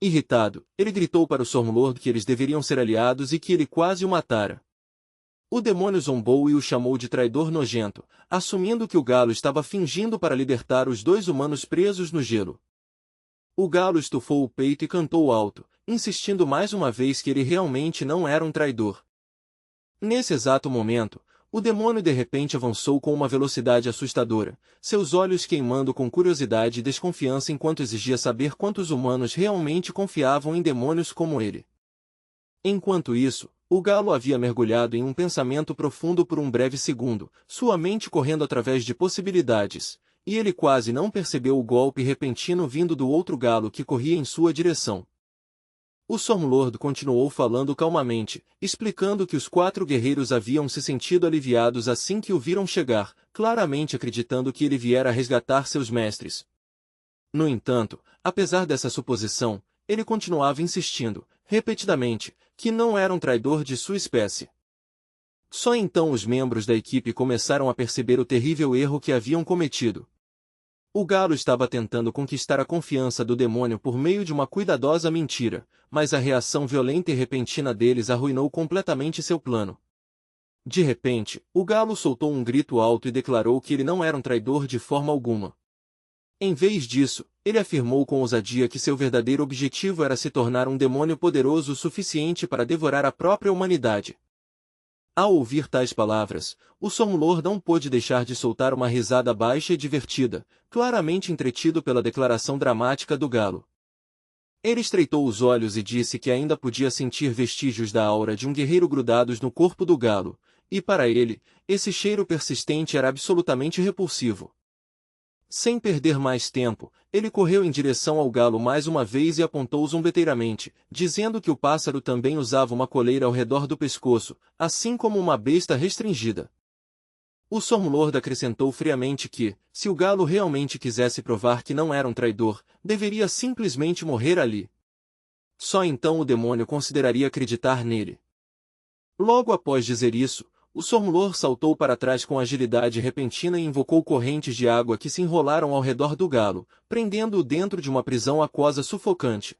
Irritado, ele gritou para o Stormlord que eles deveriam ser aliados e que ele quase o matara. O demônio zombou e o chamou de traidor nojento, assumindo que o galo estava fingindo para libertar os dois humanos presos no gelo. O galo estufou o peito e cantou alto, insistindo mais uma vez que ele realmente não era um traidor. Nesse exato momento, o demônio de repente avançou com uma velocidade assustadora, seus olhos queimando com curiosidade e desconfiança enquanto exigia saber quantos humanos realmente confiavam em demônios como ele. Enquanto isso, o galo havia mergulhado em um pensamento profundo por um breve segundo, sua mente correndo através de possibilidades, e ele quase não percebeu o golpe repentino vindo do outro galo que corria em sua direção. O Stormlord continuou falando calmamente, explicando que os 4 guerreiros haviam se sentido aliviados assim que o viram chegar, claramente acreditando que ele viera resgatar seus mestres. No entanto, apesar dessa suposição, ele continuava insistindo, repetidamente, que não era um traidor de sua espécie. Só então os membros da equipe começaram a perceber o terrível erro que haviam cometido. O galo estava tentando conquistar a confiança do demônio por meio de uma cuidadosa mentira, mas a reação violenta e repentina deles arruinou completamente seu plano. De repente, o galo soltou um grito alto e declarou que ele não era um traidor de forma alguma. Em vez disso, ele afirmou com ousadia que seu verdadeiro objetivo era se tornar um demônio poderoso o suficiente para devorar a própria humanidade. Ao ouvir tais palavras, o Stormlord não pôde deixar de soltar uma risada baixa e divertida, claramente entretido pela declaração dramática do galo. Ele estreitou os olhos e disse que ainda podia sentir vestígios da aura de um guerreiro grudados no corpo do galo, e para ele, esse cheiro persistente era absolutamente repulsivo. Sem perder mais tempo, ele correu em direção ao galo mais uma vez e apontou zombeteiramente, dizendo que o pássaro também usava uma coleira ao redor do pescoço, assim como uma besta restringida. O Stormlord acrescentou friamente que, se o galo realmente quisesse provar que não era um traidor, deveria simplesmente morrer ali. Só então o demônio consideraria acreditar nele. Logo após dizer isso, o Stormlord saltou para trás com agilidade repentina e invocou correntes de água que se enrolaram ao redor do galo, prendendo-o dentro de uma prisão aquosa sufocante.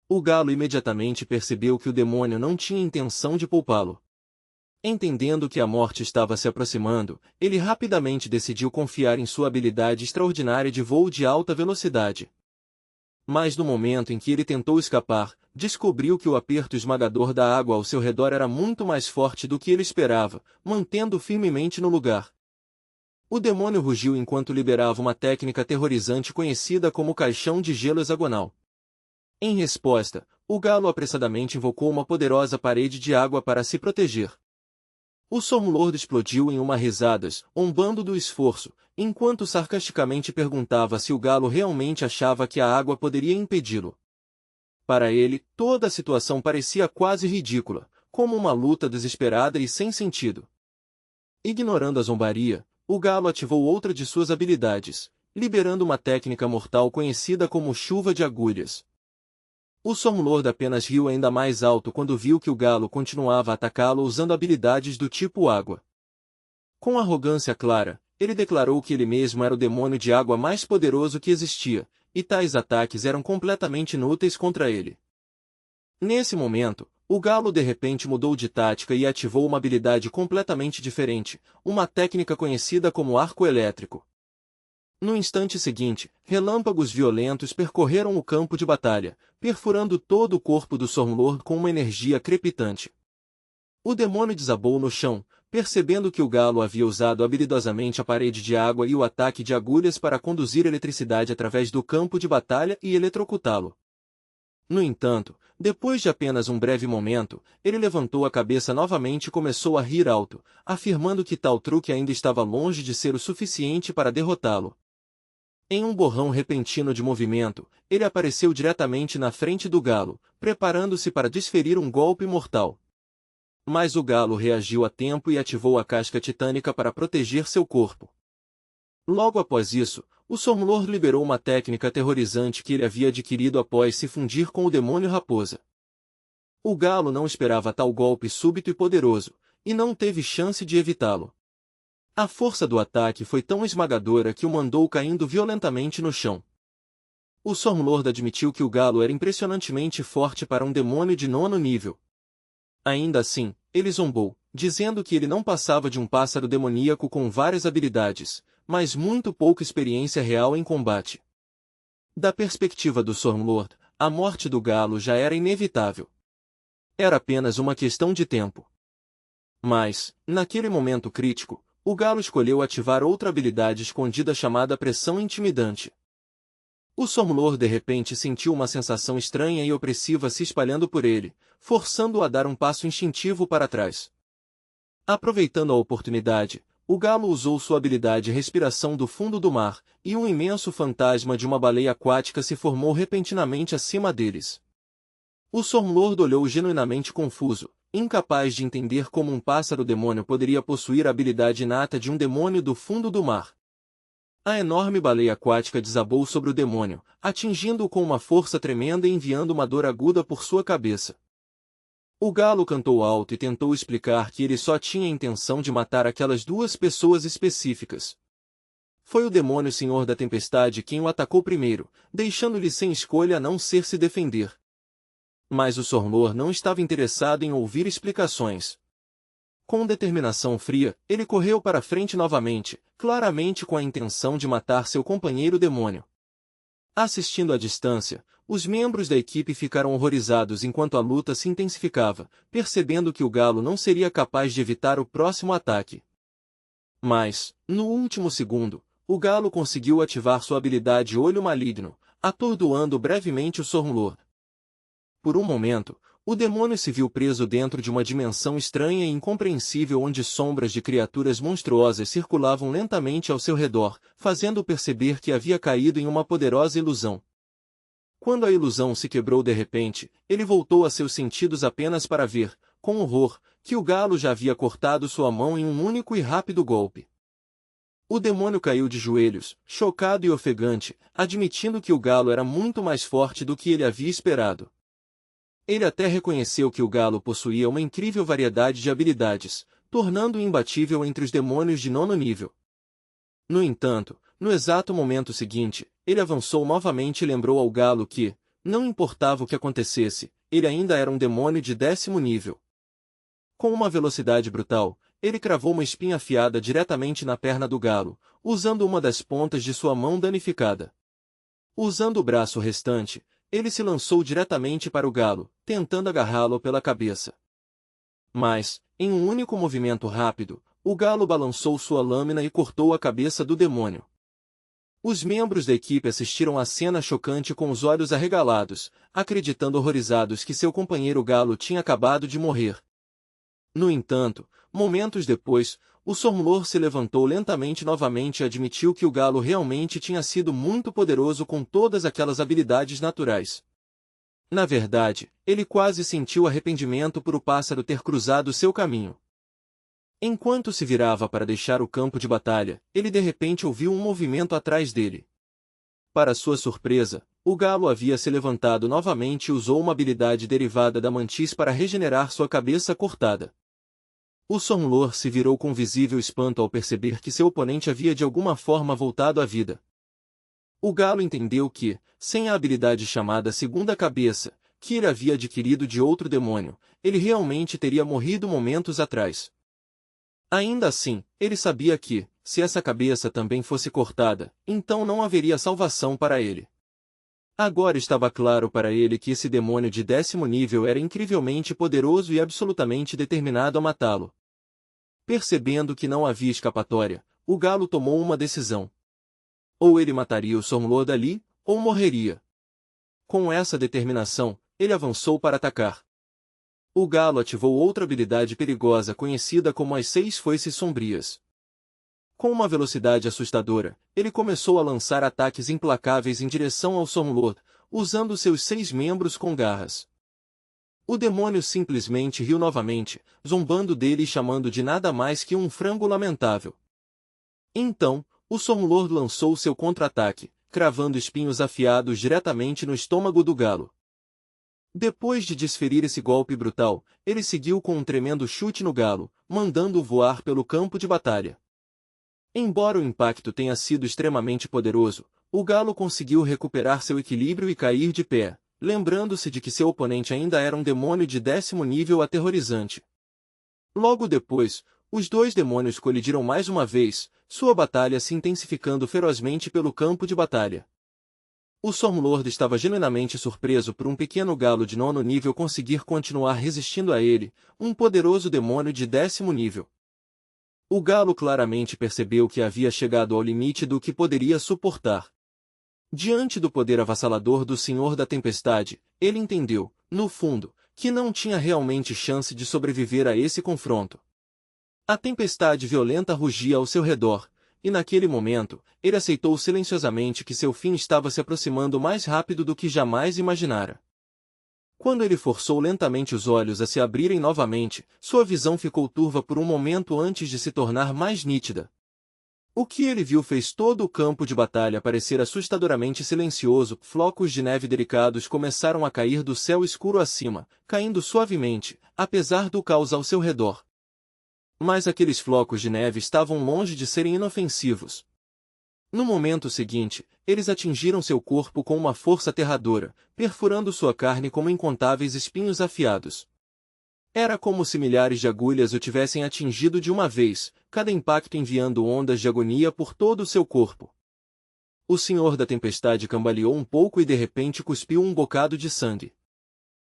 O galo imediatamente percebeu que o demônio não tinha intenção de poupá-lo. Entendendo que a morte estava se aproximando, ele rapidamente decidiu confiar em sua habilidade extraordinária de voo de alta velocidade. Mas no momento em que ele tentou escapar, descobriu que o aperto esmagador da água ao seu redor era muito mais forte do que ele esperava, mantendo-o firmemente no lugar. O demônio rugiu enquanto liberava uma técnica aterrorizante conhecida como caixão de gelo hexagonal. Em resposta, o galo apressadamente invocou uma poderosa parede de água para se proteger. O Stormlord explodiu em uma risadas, zombando do esforço, enquanto sarcasticamente perguntava se o galo realmente achava que a água poderia impedi-lo. Para ele, toda a situação parecia quase ridícula, como uma luta desesperada e sem sentido. Ignorando a zombaria, o galo ativou outra de suas habilidades, liberando uma técnica mortal conhecida como chuva de agulhas. O Stormlord apenas riu ainda mais alto quando viu que o galo continuava a atacá-lo usando habilidades do tipo água. Com arrogância clara, ele declarou que ele mesmo era o demônio de água mais poderoso que existia, e tais ataques eram completamente inúteis contra ele. Nesse momento, o galo de repente mudou de tática e ativou uma habilidade completamente diferente, uma técnica conhecida como arco elétrico. No instante seguinte, relâmpagos violentos percorreram o campo de batalha, perfurando todo o corpo do Stormlord com uma energia crepitante. O demônio desabou no chão, percebendo que o galo havia usado habilidosamente a parede de água e o ataque de agulhas para conduzir eletricidade através do campo de batalha e eletrocutá-lo. No entanto, depois de apenas um breve momento, ele levantou a cabeça novamente e começou a rir alto, afirmando que tal truque ainda estava longe de ser o suficiente para derrotá-lo. Em um borrão repentino de movimento, ele apareceu diretamente na frente do galo, preparando-se para desferir um golpe mortal. Mas o galo reagiu a tempo e ativou a casca titânica para proteger seu corpo. Logo após isso, o Stormlord liberou uma técnica aterrorizante que ele havia adquirido após se fundir com o demônio raposa. O galo não esperava tal golpe súbito e poderoso, e não teve chance de evitá-lo. A força do ataque foi tão esmagadora que o mandou caindo violentamente no chão. O Stormlord admitiu que o galo era impressionantemente forte para um demônio de 9º nível. Ainda assim, ele zombou, dizendo que ele não passava de um pássaro demoníaco com várias habilidades, mas muito pouca experiência real em combate. Da perspectiva do Stormlord, a morte do galo já era inevitável. Era apenas uma questão de tempo. Mas, naquele momento crítico, o galo escolheu ativar outra habilidade escondida chamada Pressão Intimidante. O Stormlord de repente sentiu uma sensação estranha e opressiva se espalhando por ele, forçando-o a dar um passo instintivo para trás. Aproveitando a oportunidade, o galo usou sua habilidade Respiração do fundo do mar, e um imenso fantasma de uma baleia aquática se formou repentinamente acima deles. O Stormlord olhou genuinamente confuso, incapaz de entender como um pássaro-demônio poderia possuir a habilidade inata de um demônio do fundo do mar. A enorme baleia aquática desabou sobre o demônio, atingindo-o com uma força tremenda e enviando uma dor aguda por sua cabeça. O galo cantou alto e tentou explicar que ele só tinha a intenção de matar aquelas 2 pessoas específicas. Foi o demônio Senhor da Tempestade quem o atacou primeiro, deixando-lhe sem escolha a não ser se defender. Mas o Stormlord não estava interessado em ouvir explicações. Com determinação fria, ele correu para frente novamente, claramente com a intenção de matar seu companheiro demônio. Assistindo à distância, os membros da equipe ficaram horrorizados enquanto a luta se intensificava, percebendo que o galo não seria capaz de evitar o próximo ataque. Mas, no último segundo, o galo conseguiu ativar sua habilidade Olho Maligno, atordoando brevemente o Stormlord. Por um momento, o demônio se viu preso dentro de uma dimensão estranha e incompreensível onde sombras de criaturas monstruosas circulavam lentamente ao seu redor, fazendo-o perceber que havia caído em uma poderosa ilusão. Quando a ilusão se quebrou de repente, ele voltou a seus sentidos apenas para ver, com horror, que o galo já havia cortado sua mão em um único e rápido golpe. O demônio caiu de joelhos, chocado e ofegante, admitindo que o galo era muito mais forte do que ele havia esperado. Ele até reconheceu que o galo possuía uma incrível variedade de habilidades, tornando-o imbatível entre os demônios de 9º nível. No entanto, no exato momento seguinte, ele avançou novamente e lembrou ao galo que, não importava o que acontecesse, ele ainda era um demônio de 10º nível. Com uma velocidade brutal, ele cravou uma espinha afiada diretamente na perna do galo, usando uma das pontas de sua mão danificada. Usando o braço restante, ele se lançou diretamente para o galo, tentando agarrá-lo pela cabeça. Mas, em um único movimento rápido, o galo balançou sua lâmina e cortou a cabeça do demônio. Os membros da equipe assistiram à cena chocante com os olhos arregalados, acreditando horrorizados que seu companheiro galo tinha acabado de morrer. No entanto, momentos depois, o Stormlord se levantou lentamente novamente e admitiu que o galo realmente tinha sido muito poderoso com todas aquelas habilidades naturais. Na verdade, ele quase sentiu arrependimento por o pássaro ter cruzado seu caminho. Enquanto se virava para deixar o campo de batalha, ele de repente ouviu um movimento atrás dele. Para sua surpresa, o galo havia se levantado novamente e usou uma habilidade derivada da mantis para regenerar sua cabeça cortada. O Stormlord se virou com visível espanto ao perceber que seu oponente havia de alguma forma voltado à vida. O galo entendeu que, sem a habilidade chamada Segunda Cabeça, que ele havia adquirido de outro demônio, ele realmente teria morrido momentos atrás. Ainda assim, ele sabia que, se essa cabeça também fosse cortada, então não haveria salvação para ele. Agora estava claro para ele que esse demônio de 10º nível era incrivelmente poderoso e absolutamente determinado a matá-lo. Percebendo que não havia escapatória, o galo tomou uma decisão. Ou ele mataria o Stormlord ali, ou morreria. Com essa determinação, ele avançou para atacar. O galo ativou outra habilidade perigosa conhecida como as 6 foices sombrias. Com uma velocidade assustadora, ele começou a lançar ataques implacáveis em direção ao Stormlord, usando seus 6 membros com garras. O demônio simplesmente riu novamente, zombando dele e chamando de nada mais que um frango lamentável. Então, o Stormlord lançou seu contra-ataque, cravando espinhos afiados diretamente no estômago do galo. Depois de desferir esse golpe brutal, ele seguiu com um tremendo chute no galo, mandando-o voar pelo campo de batalha. Embora o impacto tenha sido extremamente poderoso, o galo conseguiu recuperar seu equilíbrio e cair de pé, lembrando-se de que seu oponente ainda era um demônio de 10º nível aterrorizante. Logo depois, os dois demônios colidiram mais uma vez, sua batalha se intensificando ferozmente pelo campo de batalha. O Stormlord estava genuinamente surpreso por um pequeno galo de 9º nível conseguir continuar resistindo a ele, um poderoso demônio de 10º nível. O galo claramente percebeu que havia chegado ao limite do que poderia suportar. Diante do poder avassalador do Senhor da Tempestade, ele entendeu, no fundo, que não tinha realmente chance de sobreviver a esse confronto. A tempestade violenta rugia ao seu redor, e naquele momento, ele aceitou silenciosamente que seu fim estava se aproximando mais rápido do que jamais imaginara. Quando ele forçou lentamente os olhos a se abrirem novamente, sua visão ficou turva por um momento antes de se tornar mais nítida. O que ele viu fez todo o campo de batalha parecer assustadoramente silencioso. Flocos de neve delicados começaram a cair do céu escuro acima, caindo suavemente, apesar do caos ao seu redor. Mas aqueles flocos de neve estavam longe de serem inofensivos. No momento seguinte, eles atingiram seu corpo com uma força aterradora, perfurando sua carne como incontáveis espinhos afiados. Era como se milhares de agulhas o tivessem atingido de uma vez, cada impacto enviando ondas de agonia por todo o seu corpo. O Senhor da Tempestade cambaleou um pouco e de repente cuspiu um bocado de sangue.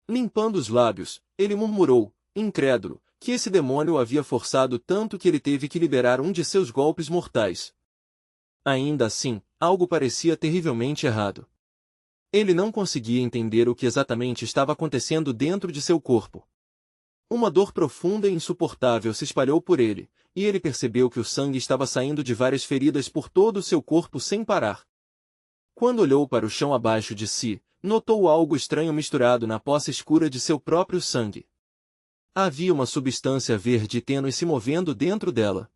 Limpando os lábios, ele murmurou, incrédulo, que esse demônio o havia forçado tanto que ele teve que liberar um de seus golpes mortais. Ainda assim, algo parecia terrivelmente errado. Ele não conseguia entender o que exatamente estava acontecendo dentro de seu corpo. Uma dor profunda e insuportável se espalhou por ele, e ele percebeu que o sangue estava saindo de várias feridas por todo o seu corpo sem parar. Quando olhou para o chão abaixo de si, notou algo estranho misturado na poça escura de seu próprio sangue. Havia uma substância verde tênue se movendo dentro dela.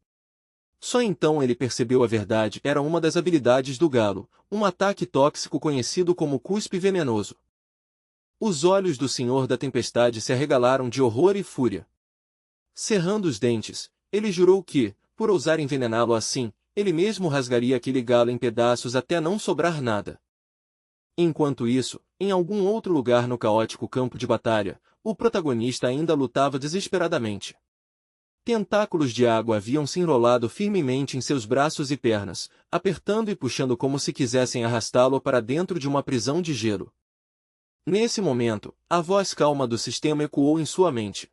Só então ele percebeu a verdade. Era uma das habilidades do galo, um ataque tóxico conhecido como cuspe venenoso. Os olhos do Senhor da Tempestade se arregalaram de horror e fúria. Cerrando os dentes, ele jurou que, por ousar envenená-lo assim, ele mesmo rasgaria aquele galo em pedaços até não sobrar nada. Enquanto isso, em algum outro lugar no caótico campo de batalha, o protagonista ainda lutava desesperadamente. Tentáculos de água haviam se enrolado firmemente em seus braços e pernas, apertando e puxando como se quisessem arrastá-lo para dentro de uma prisão de gelo. Nesse momento, a voz calma do sistema ecoou em sua mente.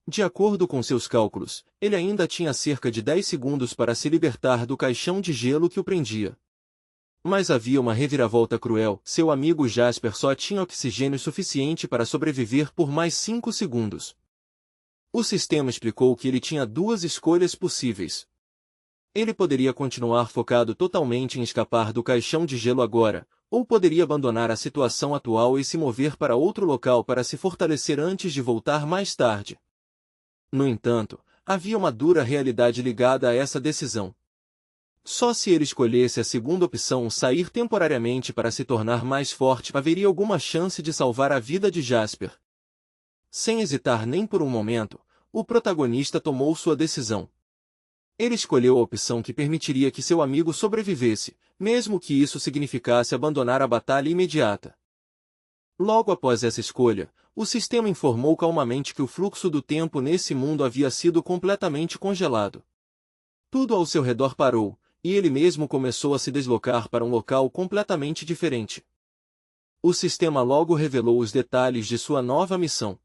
De acordo com seus cálculos, ele ainda tinha cerca de 10 segundos para se libertar do caixão de gelo que o prendia. Mas havia uma reviravolta cruel. Seu amigo Jasper só tinha oxigênio suficiente para sobreviver por mais 5 segundos. O sistema explicou que ele tinha 2 escolhas possíveis. Ele poderia continuar focado totalmente em escapar do caixão de gelo agora, ou poderia abandonar a situação atual e se mover para outro local para se fortalecer antes de voltar mais tarde. No entanto, havia uma dura realidade ligada a essa decisão. Só se ele escolhesse a segunda opção, sair temporariamente para se tornar mais forte, haveria alguma chance de salvar a vida de Jasper. Sem hesitar nem por um momento, o protagonista tomou sua decisão. Ele escolheu a opção que permitiria que seu amigo sobrevivesse, mesmo que isso significasse abandonar a batalha imediata. Logo após essa escolha, o sistema informou calmamente que o fluxo do tempo nesse mundo havia sido completamente congelado. Tudo ao seu redor parou, e ele mesmo começou a se deslocar para um local completamente diferente. O sistema logo revelou os detalhes de sua nova missão.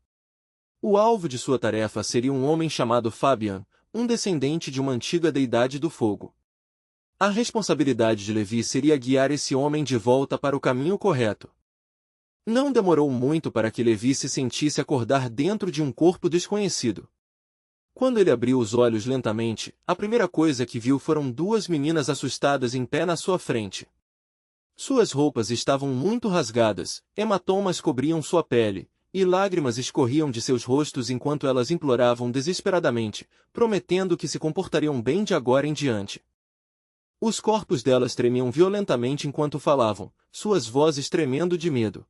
O alvo de sua tarefa seria um homem chamado Fabian, um descendente de uma antiga deidade do fogo. A responsabilidade de Levi seria guiar esse homem de volta para o caminho correto. Não demorou muito para que Levi se sentisse acordar dentro de um corpo desconhecido. Quando ele abriu os olhos lentamente, a primeira coisa que viu foram duas meninas assustadas em pé na sua frente. Suas roupas estavam muito rasgadas, hematomas cobriam sua pele, e lágrimas escorriam de seus rostos enquanto elas imploravam desesperadamente, prometendo que se comportariam bem de agora em diante. Os corpos delas tremiam violentamente enquanto falavam, suas vozes tremendo de medo.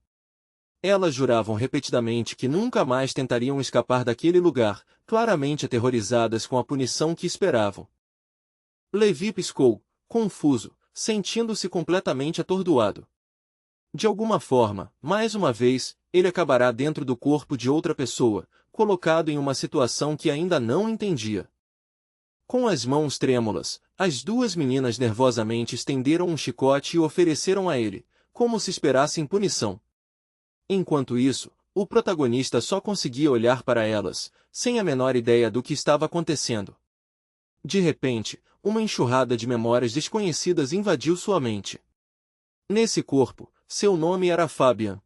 Elas juravam repetidamente que nunca mais tentariam escapar daquele lugar, claramente aterrorizadas com a punição que esperavam. Levi piscou, confuso, sentindo-se completamente atordoado. De alguma forma, mais uma vez, ele acabará dentro do corpo de outra pessoa, colocado em uma situação que ainda não entendia. Com as mãos trêmulas, as duas meninas nervosamente estenderam um chicote e ofereceram a ele, como se esperassem punição. Enquanto isso, o protagonista só conseguia olhar para elas, sem a menor ideia do que estava acontecendo. De repente, uma enxurrada de memórias desconhecidas invadiu sua mente. Nesse corpo, seu nome era Fabian.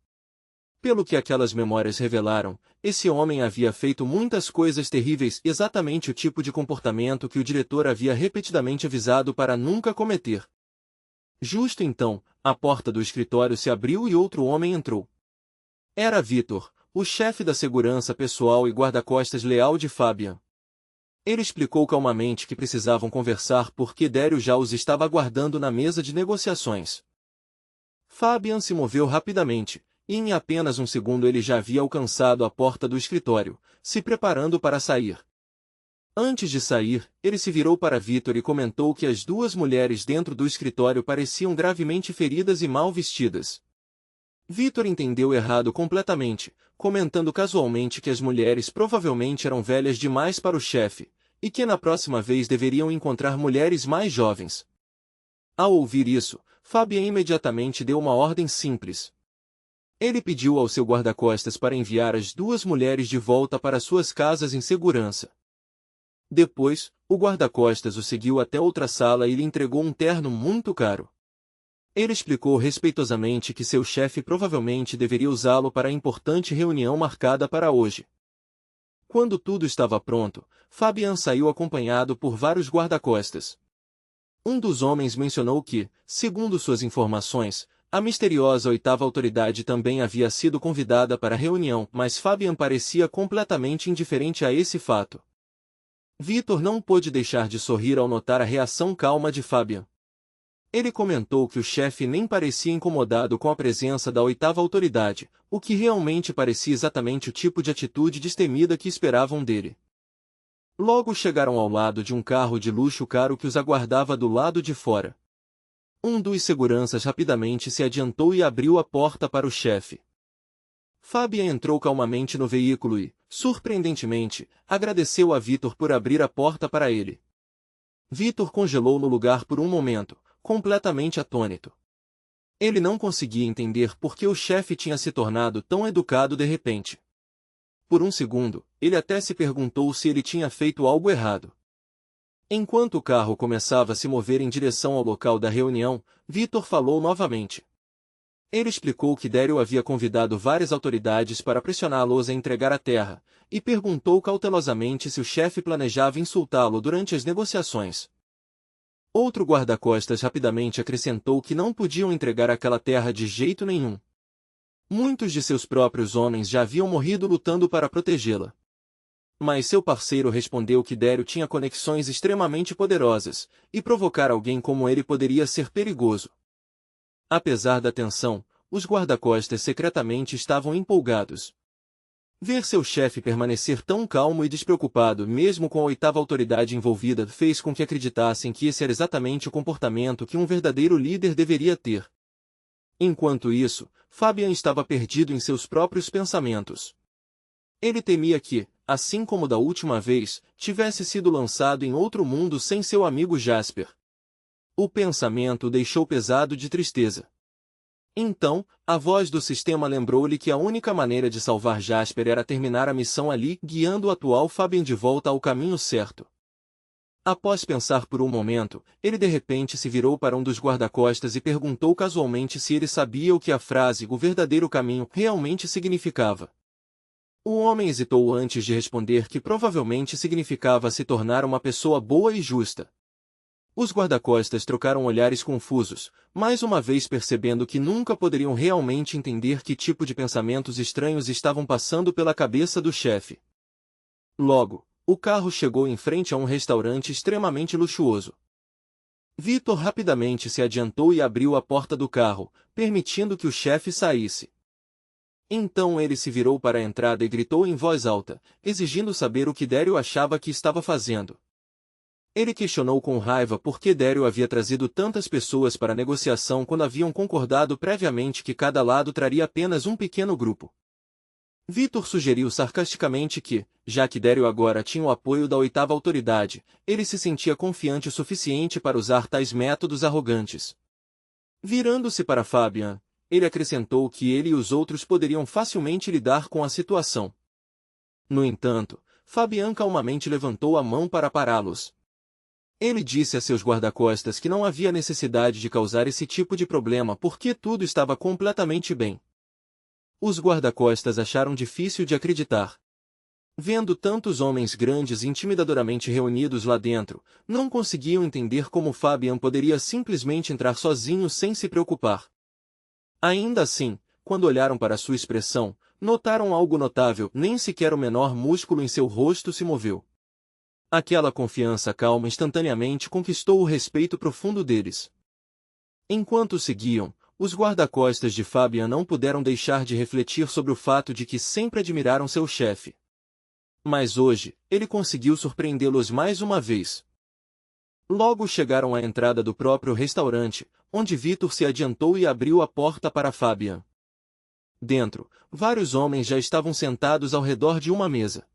Pelo que aquelas memórias revelaram, esse homem havia feito muitas coisas terríveis, exatamente o tipo de comportamento que o diretor havia repetidamente avisado para nunca cometer. Justo então, a porta do escritório se abriu e outro homem entrou. Era Victor, o chefe da segurança pessoal e guarda-costas leal de Fabian. Ele explicou calmamente que precisavam conversar porque Dario já os estava aguardando na mesa de negociações. Fabian se moveu rapidamente, e em apenas um segundo ele já havia alcançado a porta do escritório, se preparando para sair. Antes de sair, ele se virou para Victor e comentou que as duas mulheres dentro do escritório pareciam gravemente feridas e mal vestidas. Victor entendeu errado completamente, comentando casualmente que as mulheres provavelmente eram velhas demais para o chefe, e que na próxima vez deveriam encontrar mulheres mais jovens. Ao ouvir isso, Fabian imediatamente deu uma ordem simples. Ele pediu ao seu guarda-costas para enviar as duas mulheres de volta para suas casas em segurança. Depois, o guarda-costas o seguiu até outra sala e lhe entregou um terno muito caro. Ele explicou respeitosamente que seu chefe provavelmente deveria usá-lo para a importante reunião marcada para hoje. Quando tudo estava pronto, Fabian saiu acompanhado por vários guarda-costas. Um dos homens mencionou que, segundo suas informações, a misteriosa oitava autoridade também havia sido convidada para a reunião, mas Fabian parecia completamente indiferente a esse fato. Victor não pôde deixar de sorrir ao notar a reação calma de Fabian. Ele comentou que o chefe nem parecia incomodado com a presença da oitava autoridade, o que realmente parecia exatamente o tipo de atitude destemida que esperavam dele. Logo chegaram ao lado de um carro de luxo caro que os aguardava do lado de fora. Um dos seguranças rapidamente se adiantou e abriu a porta para o chefe. Fabian entrou calmamente no veículo e, surpreendentemente, agradeceu a Victor por abrir a porta para ele. Victor congelou no lugar por um momento, completamente atônito. Ele não conseguia entender por que o chefe tinha se tornado tão educado de repente. Por um segundo, ele até se perguntou se ele tinha feito algo errado. Enquanto o carro começava a se mover em direção ao local da reunião, Victor falou novamente. Ele explicou que Dario havia convidado várias autoridades para pressioná-los a entregar a terra, e perguntou cautelosamente se o chefe planejava insultá-lo durante as negociações. Outro guarda-costas rapidamente acrescentou que não podiam entregar aquela terra de jeito nenhum. Muitos de seus próprios homens já haviam morrido lutando para protegê-la. Mas seu parceiro respondeu que Dario tinha conexões extremamente poderosas, e provocar alguém como ele poderia ser perigoso. Apesar da tensão, os guarda-costas secretamente estavam empolgados. Ver seu chefe permanecer tão calmo e despreocupado mesmo com a oitava autoridade envolvida fez com que acreditassem que esse era exatamente o comportamento que um verdadeiro líder deveria ter. Enquanto isso, Fabian estava perdido em seus próprios pensamentos. Ele temia que, assim como da última vez, tivesse sido lançado em outro mundo sem seu amigo Jasper. O pensamento o deixou pesado de tristeza. Então, a voz do sistema lembrou-lhe que a única maneira de salvar Jasper era terminar a missão ali, guiando o atual Fabian de volta ao caminho certo. Após pensar por um momento, ele de repente se virou para um dos guarda-costas e perguntou casualmente se ele sabia o que a frase "o verdadeiro caminho" realmente significava. O homem hesitou antes de responder que provavelmente significava se tornar uma pessoa boa e justa. Os guarda-costas trocaram olhares confusos, mais uma vez percebendo que nunca poderiam realmente entender que tipo de pensamentos estranhos estavam passando pela cabeça do chefe. Logo, o carro chegou em frente a um restaurante extremamente luxuoso. Vitor rapidamente se adiantou e abriu a porta do carro, permitindo que o chefe saísse. Então ele se virou para a entrada e gritou em voz alta, exigindo saber o que Daryl achava que estava fazendo. Ele questionou com raiva por que Daryl havia trazido tantas pessoas para a negociação quando haviam concordado previamente que cada lado traria apenas um pequeno grupo. Vitor sugeriu sarcasticamente que, já que Daryl agora tinha o apoio da oitava autoridade, ele se sentia confiante o suficiente para usar tais métodos arrogantes. Virando-se para Fabian, ele acrescentou que ele e os outros poderiam facilmente lidar com a situação. No entanto, Fabian calmamente levantou a mão para pará-los. Ele disse a seus guarda-costas que não havia necessidade de causar esse tipo de problema porque tudo estava completamente bem. Os guarda-costas acharam difícil de acreditar. Vendo tantos homens grandes e intimidadoramente reunidos lá dentro, não conseguiam entender como Fabian poderia simplesmente entrar sozinho sem se preocupar. Ainda assim, quando olharam para sua expressão, notaram algo notável, nem sequer o menor músculo em seu rosto se moveu. Aquela confiança calma instantaneamente conquistou o respeito profundo deles. Enquanto seguiam, os guarda-costas de Fabian não puderam deixar de refletir sobre o fato de que sempre admiraram seu chefe. Mas hoje, ele conseguiu surpreendê-los mais uma vez. Logo chegaram à entrada do próprio restaurante, onde Vitor se adiantou e abriu a porta para Fabian. Dentro, vários homens já estavam sentados ao redor de uma mesa.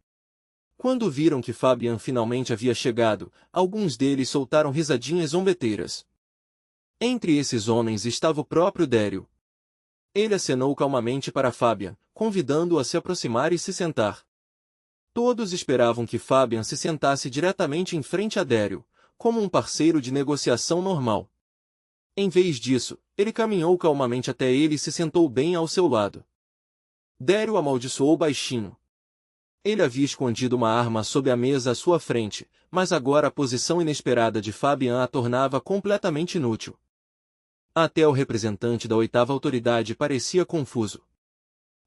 Quando viram que Fabian finalmente havia chegado, alguns deles soltaram risadinhas zombeteiras. Entre esses homens estava o próprio Daryl. Ele acenou calmamente para Fabian, convidando-o a se aproximar e se sentar. Todos esperavam que Fabian se sentasse diretamente em frente a Daryl, como um parceiro de negociação normal. Em vez disso, ele caminhou calmamente até ele e se sentou bem ao seu lado. Daryl amaldiçoou baixinho. Ele havia escondido uma arma sob a mesa à sua frente, mas agora a posição inesperada de Fabian a tornava completamente inútil. Até o representante da oitava autoridade parecia confuso.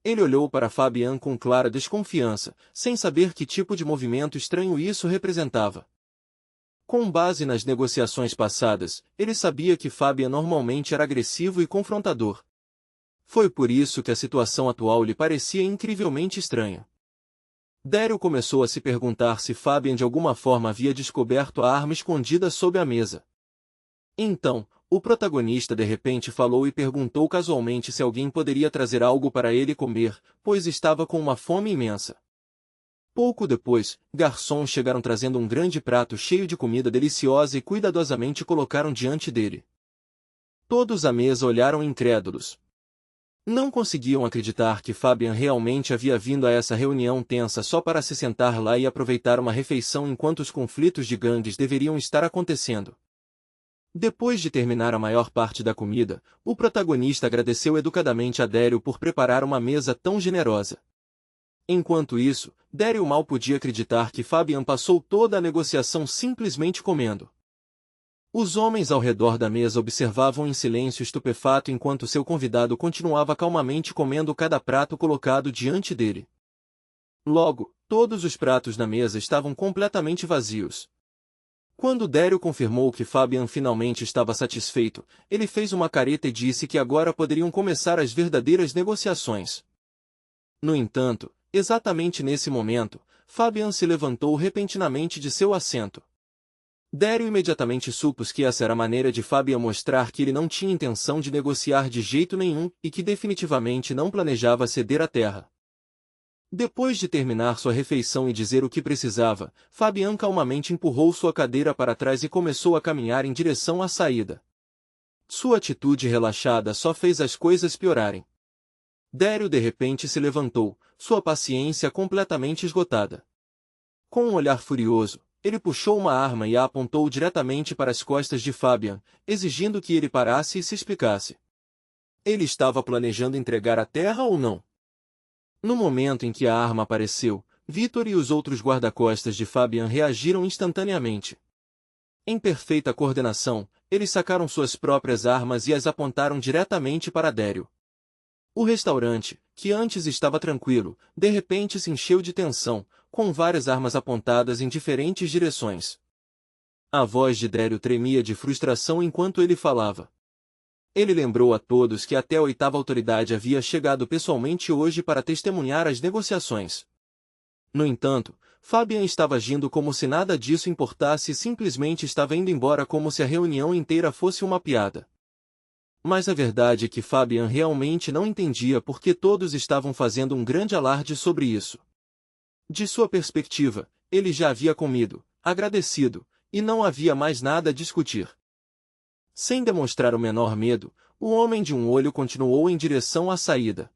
Ele olhou para Fabian com clara desconfiança, sem saber que tipo de movimento estranho isso representava. Com base nas negociações passadas, ele sabia que Fabian normalmente era agressivo e confrontador. Foi por isso que a situação atual lhe parecia incrivelmente estranha. Daryl começou a se perguntar se Fabian de alguma forma havia descoberto a arma escondida sob a mesa. Então, o protagonista de repente falou e perguntou casualmente se alguém poderia trazer algo para ele comer, pois estava com uma fome imensa. Pouco depois, garçons chegaram trazendo um grande prato cheio de comida deliciosa e cuidadosamente colocaram diante dele. Todos à mesa olharam incrédulos. Não conseguiam acreditar que Fabian realmente havia vindo a essa reunião tensa só para se sentar lá e aproveitar uma refeição enquanto os conflitos de gangues deveriam estar acontecendo. Depois de terminar a maior parte da comida, o protagonista agradeceu educadamente a Daryl por preparar uma mesa tão generosa. Enquanto isso, Daryl mal podia acreditar que Fabian passou toda a negociação simplesmente comendo. Os homens ao redor da mesa observavam em silêncio estupefato enquanto seu convidado continuava calmamente comendo cada prato colocado diante dele. Logo, todos os pratos na mesa estavam completamente vazios. Quando Daryl confirmou que Fabian finalmente estava satisfeito, ele fez uma careta e disse que agora poderiam começar as verdadeiras negociações. No entanto, exatamente nesse momento, Fabian se levantou repentinamente de seu assento. Daryl imediatamente supôs que essa era a maneira de Fabian mostrar que ele não tinha intenção de negociar de jeito nenhum e que definitivamente não planejava ceder a terra. Depois de terminar sua refeição e dizer o que precisava, Fabian calmamente empurrou sua cadeira para trás e começou a caminhar em direção à saída. Sua atitude relaxada só fez as coisas piorarem. Daryl de repente se levantou, sua paciência completamente esgotada. Com um olhar furioso, ele puxou uma arma e a apontou diretamente para as costas de Fabian, exigindo que ele parasse e se explicasse. Ele estava planejando entregar a terra ou não? No momento em que a arma apareceu, Victor e os outros guarda-costas de Fabian reagiram instantaneamente. Em perfeita coordenação, eles sacaram suas próprias armas e as apontaram diretamente para Dario. O restaurante, que antes estava tranquilo, de repente se encheu de tensão, com várias armas apontadas em diferentes direções. A voz de Dario tremia de frustração enquanto ele falava. Ele lembrou a todos que até a oitava autoridade havia chegado pessoalmente hoje para testemunhar as negociações. No entanto, Fabian estava agindo como se nada disso importasse e simplesmente estava indo embora como se a reunião inteira fosse uma piada. Mas a verdade é que Fabian realmente não entendia por que todos estavam fazendo um grande alarde sobre isso. De sua perspectiva, ele já havia comido, agradecido, e não havia mais nada a discutir. Sem demonstrar o menor medo, o homem de um olho continuou em direção à saída.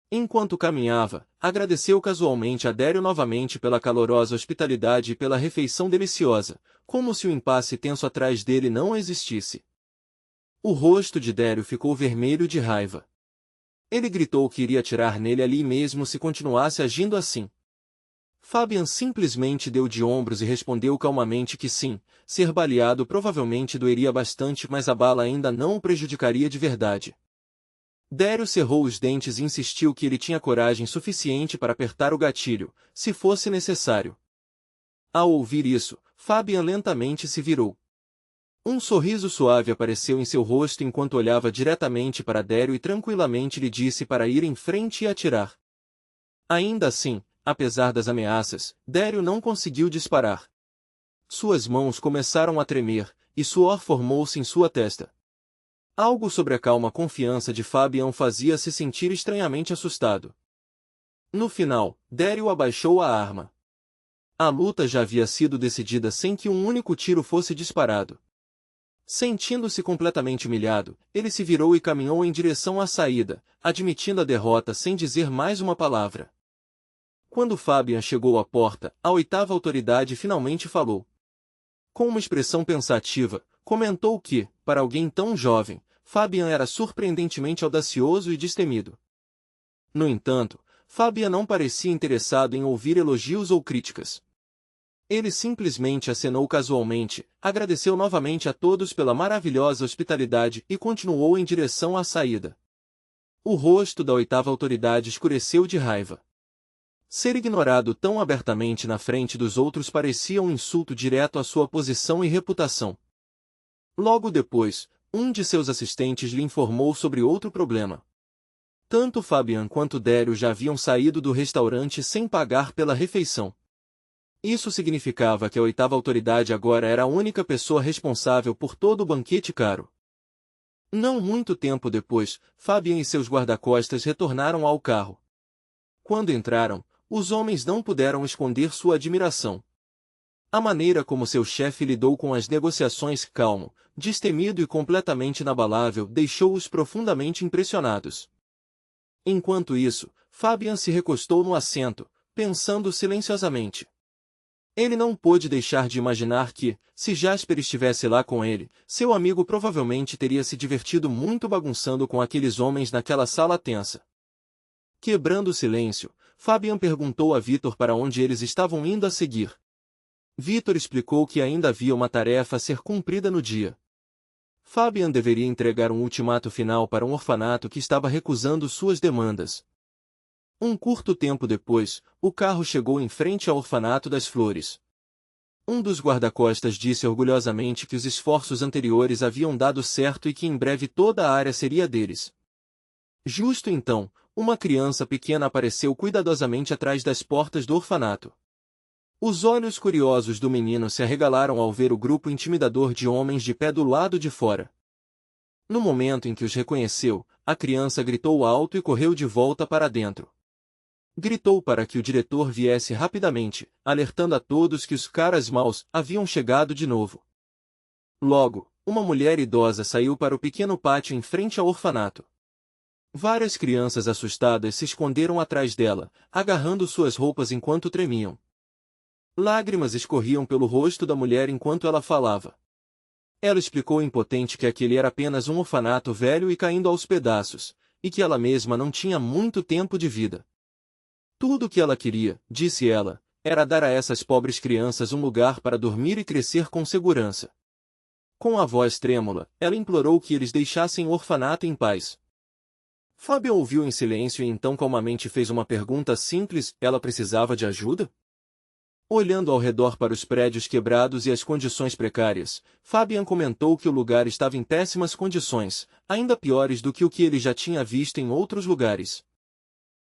Enquanto caminhava, agradeceu casualmente a Dario novamente pela calorosa hospitalidade e pela refeição deliciosa, como se o impasse tenso atrás dele não existisse. O rosto de Dario ficou vermelho de raiva. Ele gritou que iria atirar nele ali mesmo se continuasse agindo assim. Fabian simplesmente deu de ombros e respondeu calmamente que sim, ser baleado provavelmente doeria bastante, mas a bala ainda não o prejudicaria de verdade. Dario cerrou os dentes e insistiu que ele tinha coragem suficiente para apertar o gatilho, se fosse necessário. Ao ouvir isso, Fabian lentamente se virou. Um sorriso suave apareceu em seu rosto enquanto olhava diretamente para Dario e tranquilamente lhe disse para ir em frente e atirar. Ainda assim, apesar das ameaças, Dario não conseguiu disparar. Suas mãos começaram a tremer, e suor formou-se em sua testa. Algo sobre a calma confiança de Fabian fazia-se sentir estranhamente assustado. No final, Dario abaixou a arma. A luta já havia sido decidida sem que um único tiro fosse disparado. Sentindo-se completamente humilhado, ele se virou e caminhou em direção à saída, admitindo a derrota sem dizer mais uma palavra. Quando Fabian chegou à porta, a oitava autoridade finalmente falou. Com uma expressão pensativa, comentou que, para alguém tão jovem, Fabian era surpreendentemente audacioso e destemido. No entanto, Fabian não parecia interessado em ouvir elogios ou críticas. Ele simplesmente acenou casualmente, agradeceu novamente a todos pela maravilhosa hospitalidade e continuou em direção à saída. O rosto da oitava autoridade escureceu de raiva. Ser ignorado tão abertamente na frente dos outros parecia um insulto direto à sua posição e reputação. Logo depois, um de seus assistentes lhe informou sobre outro problema. Tanto Fabian quanto Dario já haviam saído do restaurante sem pagar pela refeição. Isso significava que a oitava autoridade agora era a única pessoa responsável por todo o banquete caro. Não muito tempo depois, Fabian e seus guarda-costas retornaram ao carro. Quando entraram, os homens não puderam esconder sua admiração. A maneira como seu chefe lidou com as negociações calmo, destemido e completamente inabalável deixou-os profundamente impressionados. Enquanto isso, Fabian se recostou no assento, pensando silenciosamente. Ele não pôde deixar de imaginar que, se Jasper estivesse lá com ele, seu amigo provavelmente teria se divertido muito bagunçando com aqueles homens naquela sala tensa. Quebrando o silêncio, Fabian perguntou a Victor para onde eles estavam indo a seguir. Victor explicou que ainda havia uma tarefa a ser cumprida no dia. Fabian deveria entregar um ultimato final para um orfanato que estava recusando suas demandas. Um curto tempo depois, o carro chegou em frente ao orfanato das flores. Um dos guarda-costas disse orgulhosamente que os esforços anteriores haviam dado certo e que em breve toda a área seria deles. Justo então, uma criança pequena apareceu cuidadosamente atrás das portas do orfanato. Os olhos curiosos do menino se arregalaram ao ver o grupo intimidador de homens de pé do lado de fora. No momento em que os reconheceu, a criança gritou alto e correu de volta para dentro. Gritou para que o diretor viesse rapidamente, alertando a todos que os caras maus haviam chegado de novo. Logo, uma mulher idosa saiu para o pequeno pátio em frente ao orfanato. Várias crianças assustadas se esconderam atrás dela, agarrando suas roupas enquanto tremiam. Lágrimas escorriam pelo rosto da mulher enquanto ela falava. Ela explicou impotente que aquele era apenas um orfanato velho e caindo aos pedaços, e que ela mesma não tinha muito tempo de vida. Tudo o que ela queria, disse ela, era dar a essas pobres crianças um lugar para dormir e crescer com segurança. Com a voz trêmula, ela implorou que eles deixassem o orfanato em paz. Fabian ouviu em silêncio e então calmamente fez uma pergunta simples: ela precisava de ajuda? Olhando ao redor para os prédios quebrados e as condições precárias, Fabian comentou que o lugar estava em péssimas condições, ainda piores do que o que ele já tinha visto em outros lugares.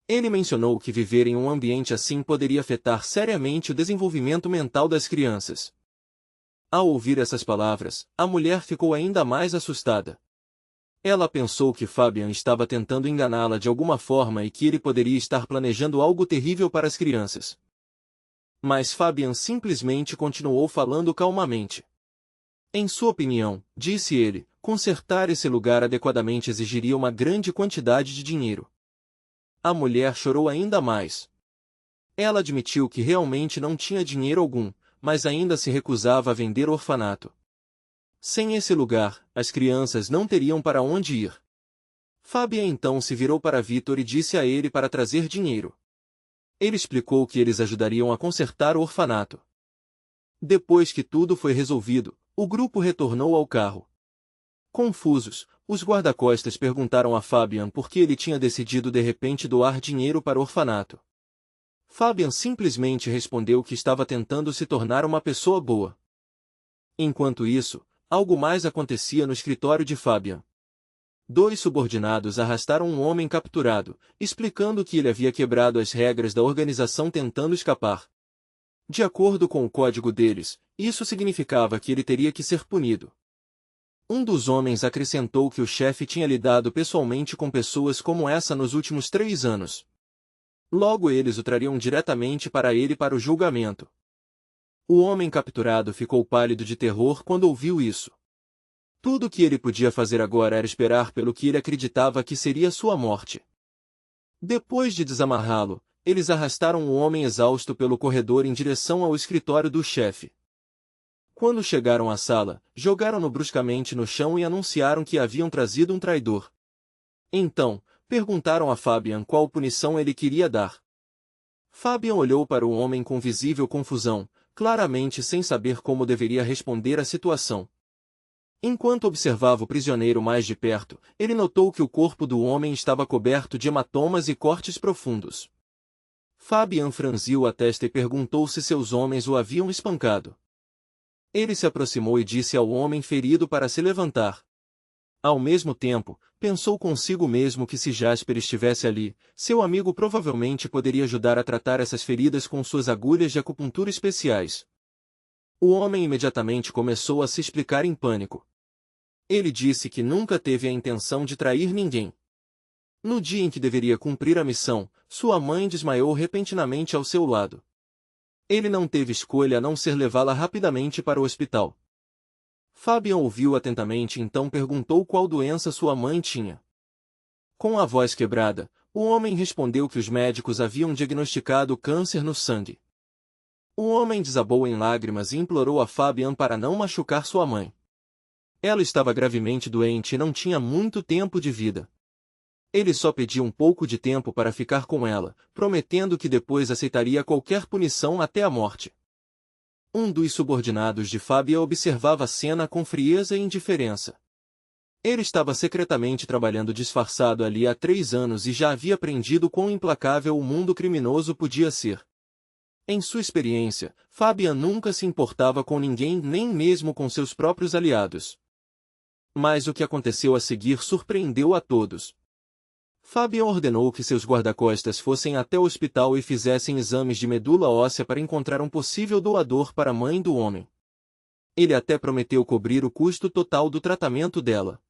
Ele mencionou que viver em um ambiente assim poderia afetar seriamente o desenvolvimento mental das crianças. Ao ouvir essas palavras, a mulher ficou ainda mais assustada. Ela pensou que Fabian estava tentando enganá-la de alguma forma e que ele poderia estar planejando algo terrível para as crianças. Mas Fabian simplesmente continuou falando calmamente. Em sua opinião, disse ele, consertar esse lugar adequadamente exigiria uma grande quantidade de dinheiro. A mulher chorou ainda mais. Ela admitiu que realmente não tinha dinheiro algum, mas ainda se recusava a vender o orfanato. Sem esse lugar, as crianças não teriam para onde ir. Fabian então se virou para Victor e disse a ele para trazer dinheiro. Ele explicou que eles ajudariam a consertar o orfanato. Depois que tudo foi resolvido, o grupo retornou ao carro. Confusos, os guarda-costas perguntaram a Fabian por que ele tinha decidido de repente doar dinheiro para o orfanato. Fabian simplesmente respondeu que estava tentando se tornar uma pessoa boa. Enquanto isso, algo mais acontecia no escritório de Fabian. 2 subordinados arrastaram um homem capturado, explicando que ele havia quebrado as regras da organização tentando escapar. De acordo com o código deles, isso significava que ele teria que ser punido. Um dos homens acrescentou que o chefe tinha lidado pessoalmente com pessoas como essa nos últimos 3 anos. Logo eles o trariam diretamente para ele para o julgamento. O homem capturado ficou pálido de terror quando ouviu isso. Tudo o que ele podia fazer agora era esperar pelo que ele acreditava que seria sua morte. Depois de desamarrá-lo, eles arrastaram o homem exausto pelo corredor em direção ao escritório do chefe. Quando chegaram à sala, jogaram-no bruscamente no chão e anunciaram que haviam trazido um traidor. Então, perguntaram a Fabian qual punição ele queria dar. Fabian olhou para o homem com visível confusão, claramente sem saber como deveria responder à situação. Enquanto observava o prisioneiro mais de perto, ele notou que o corpo do homem estava coberto de hematomas e cortes profundos. Fabian franziu a testa e perguntou se seus homens o haviam espancado. Ele se aproximou e disse ao homem ferido para se levantar. Ao mesmo tempo, pensou consigo mesmo que se Jasper estivesse ali, seu amigo provavelmente poderia ajudar a tratar essas feridas com suas agulhas de acupuntura especiais. O homem imediatamente começou a se explicar em pânico. Ele disse que nunca teve a intenção de trair ninguém. No dia em que deveria cumprir a missão, sua mãe desmaiou repentinamente ao seu lado. Ele não teve escolha a não ser levá-la rapidamente para o hospital. Fabian ouviu atentamente e então perguntou qual doença sua mãe tinha. Com a voz quebrada, o homem respondeu que os médicos haviam diagnosticado câncer no sangue. O homem desabou em lágrimas e implorou a Fabian para não machucar sua mãe. Ela estava gravemente doente e não tinha muito tempo de vida. Ele só pediu um pouco de tempo para ficar com ela, prometendo que depois aceitaria qualquer punição até a morte. Um dos subordinados de Fabian observava a cena com frieza e indiferença. Ele estava secretamente trabalhando disfarçado ali há 3 anos e já havia aprendido quão implacável o mundo criminoso podia ser. Em sua experiência, Fabian nunca se importava com ninguém, nem mesmo com seus próprios aliados. Mas o que aconteceu a seguir surpreendeu a todos. Fabian ordenou que seus guarda-costas fossem até o hospital e fizessem exames de medula óssea para encontrar um possível doador para a mãe do homem. Ele até prometeu cobrir o custo total do tratamento dela.